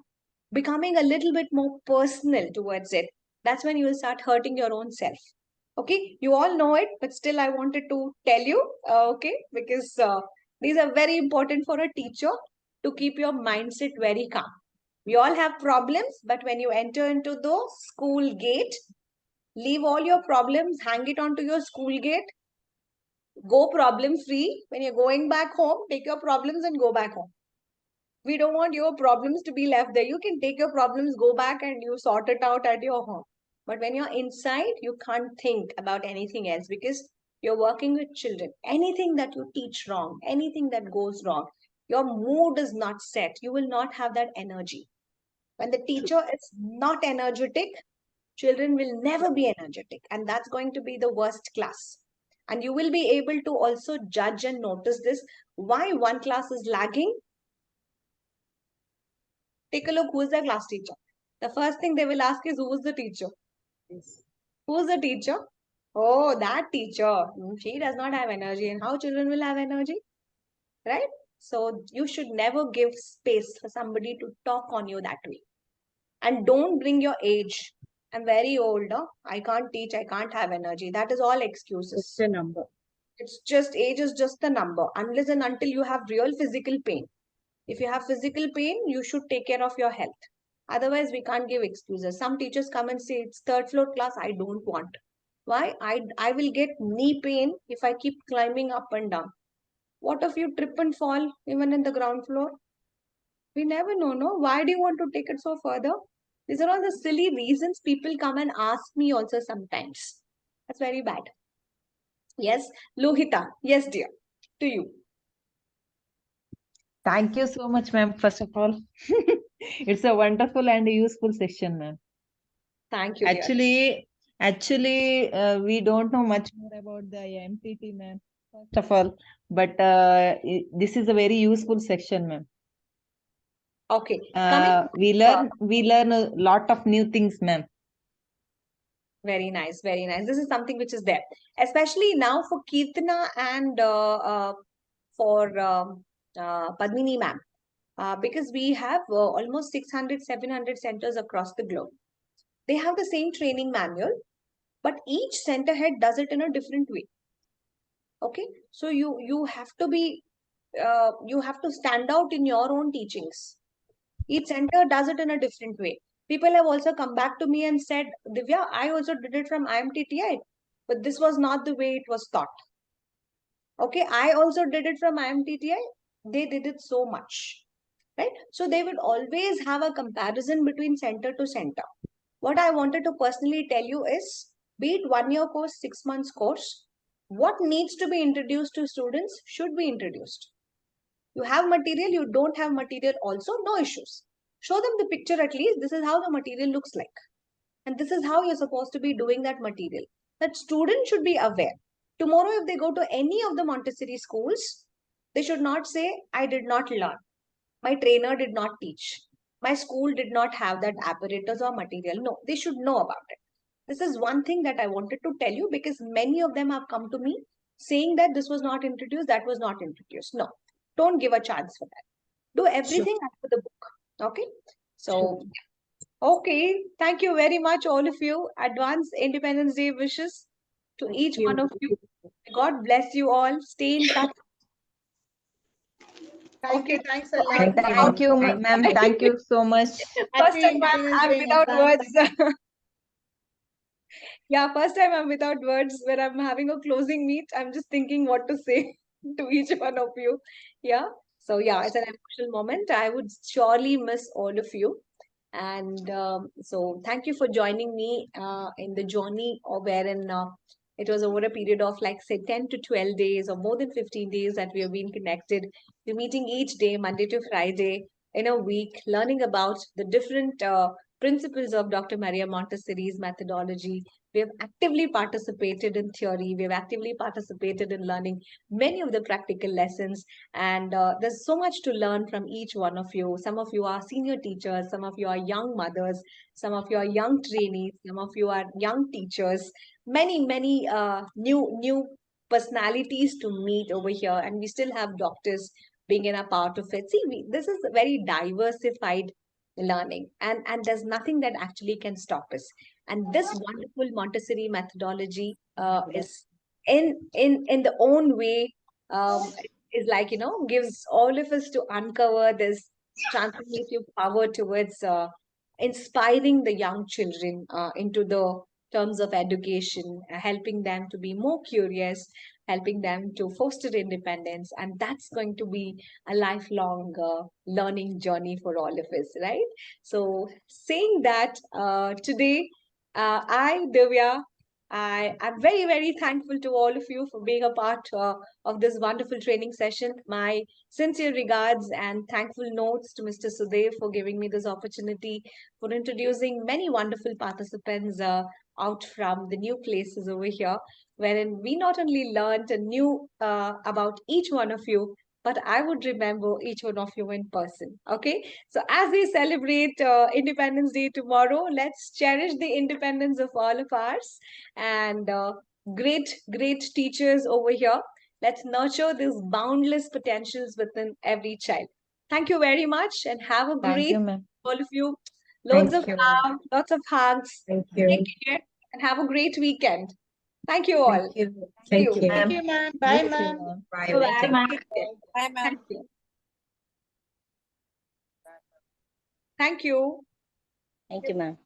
Speaker 1: becoming a little bit more personal towards it, that's when you will start hurting your own self. Okay, you all know it, but still I wanted to tell you, okay, because these are very important for a teacher to keep your mindset very calm. We all have problems, but when you enter into the school gate, leave all your problems, hang it onto your school gate, go problem free. When you're going back home, take your problems and go back home. We don't want your problems to be left there. You can take your problems, go back and you sort it out at your home. But when you're inside, you can't think about anything else because you're working with children. Anything that you teach wrong, anything that goes wrong, your mood is not set. You will not have that energy. When the teacher is not energetic, children will never be energetic. And that's going to be the worst class. And you will be able to also judge and notice this. Why one class is lagging? Take a look, who is their class teacher? The first thing they will ask is, who is the teacher?
Speaker 2: Yes.
Speaker 1: Who is the teacher? Oh, that teacher. She does not have energy. And how children will have energy? Right? So you should never give space for somebody to talk on you that way. And don't bring your age. I'm very old. Huh? I can't teach. I can't have energy. That is all
Speaker 2: It's
Speaker 1: excuses.
Speaker 2: a number.
Speaker 1: It's just age is just the number. Unless and until you have real physical pain. If you have physical pain, you should take care of your health. Otherwise, we can't give excuses. Some teachers come and say, it's third floor class, I don't want. Why? I will get knee pain if I keep climbing up and down. What if you trip and fall even in the ground floor? We never know, no? Why do you want to take it so further? These are all the silly reasons people come and ask me also sometimes. That's very bad. Yes, Lohita. Yes, dear. To you.
Speaker 5: Thank you so much, ma'am. First of all, it's a wonderful and useful session, ma'am.
Speaker 1: Thank you, dear.
Speaker 5: Actually, we don't know much more about the IMTT, ma'am. First of all, but this is a very useful section, ma'am.
Speaker 1: Okay. Coming
Speaker 5: We learn a lot of new things, ma'am.
Speaker 1: Very nice, very nice. This is something which is there, especially now for Kirtana and for Padmini ma'am, because we have almost 600, 700 centers across the globe. They have the same training manual, but each center head does it in a different way. Okay, so you have to be you have to stand out in your own teachings. Each center does it in a different way. People have also come back to me and said, Divya, I also did it from IMTTI, but this was not the way it was taught. Okay, I also did it from IMTTI. They did it so much, right? So they would always have a comparison between center to center. What I wanted to personally tell you is, be it 1 year course, 6 months course, what needs to be introduced to students should be introduced. You have material, you don't have material also, no issues. Show them the picture at least. This is how the material looks like. And this is how you're supposed to be doing that material. That student should be aware. Tomorrow, if they go to any of the Montessori schools, they should not say, I did not learn. My trainer did not teach. My school did not have that apparatus or material. No, they should know about it. This is one thing that I wanted to tell you, because many of them have come to me saying that this was not introduced, that was not introduced. No, don't give a chance for that. Do everything after the book. Okay. So, okay. Thank you very much, all of you. Advance Independence Day wishes to each one of you. God bless you all. Stay in touch.
Speaker 7: Thank
Speaker 1: Okay.
Speaker 7: you. Thanks a
Speaker 1: So
Speaker 7: lot.
Speaker 5: Thank you, ma'am. Thank you so much.
Speaker 1: First
Speaker 7: Happy
Speaker 1: time
Speaker 7: Independence
Speaker 1: I'm
Speaker 7: Day in
Speaker 1: without
Speaker 7: advance.
Speaker 1: words. Yeah, first time I'm without words when I'm having a closing meet. I'm just thinking what to say to each one of you. Yeah. So yeah, it's an emotional moment. I would surely miss all of you. And so thank you for joining me in the journey, or wherein it was over a period of, like, say, 10 to 12 days or more than 15 days that we have been connected. We're meeting each day, Monday to Friday in a week, learning about the different principles of Dr. Maria Montessori's methodology. We have actively participated in theory. We have actively participated in learning many of the practical lessons. And there's so much to learn from each one of you. Some of you are senior teachers, some of you are young mothers, some of you are young trainees, some of you are young teachers. Many new personalities to meet over here, and we still have doctors being in a part of it. See, this is a very diversified learning, and there's nothing that actually can stop us. And this wonderful Montessori methodology is in the own way, is like, gives all of us to uncover this transformative power towards inspiring the young children into the terms of education, helping them to be more curious, helping them to foster independence. And that's going to be a lifelong learning journey for all of us, right? So, saying that, today, Divya, I'm very, very thankful to all of you for being a part of this wonderful training session. My sincere regards and thankful notes to Mr. Sudev for giving me this opportunity, for introducing many wonderful participants out from the new places over here, wherein we not only learned and knew about each one of you, but I would remember each one of you in person. Okay. So as we celebrate Independence Day tomorrow, let's cherish the independence of all of ours, and great teachers over here. Let's nurture these boundless potentials within every child. Thank you very much, and have a
Speaker 5: Thank you,
Speaker 1: great,
Speaker 5: ma'am.
Speaker 1: all of you. Loads of
Speaker 6: Thank you.
Speaker 1: love, lots of hugs.
Speaker 6: Thank
Speaker 1: Take
Speaker 6: you.
Speaker 1: care and have a great weekend. Thank you all.
Speaker 6: Thank you.
Speaker 1: See
Speaker 6: Thank
Speaker 1: you.
Speaker 6: you.
Speaker 7: Thank you, ma'am. Bye,
Speaker 5: You too,
Speaker 7: ma'am.
Speaker 5: ma'am.
Speaker 6: Bye.
Speaker 1: Bye-bye.
Speaker 5: Ma'am.
Speaker 1: Take care.
Speaker 7: Bye, ma'am.
Speaker 1: Thank you. Thank you.
Speaker 3: Thank you, ma'am.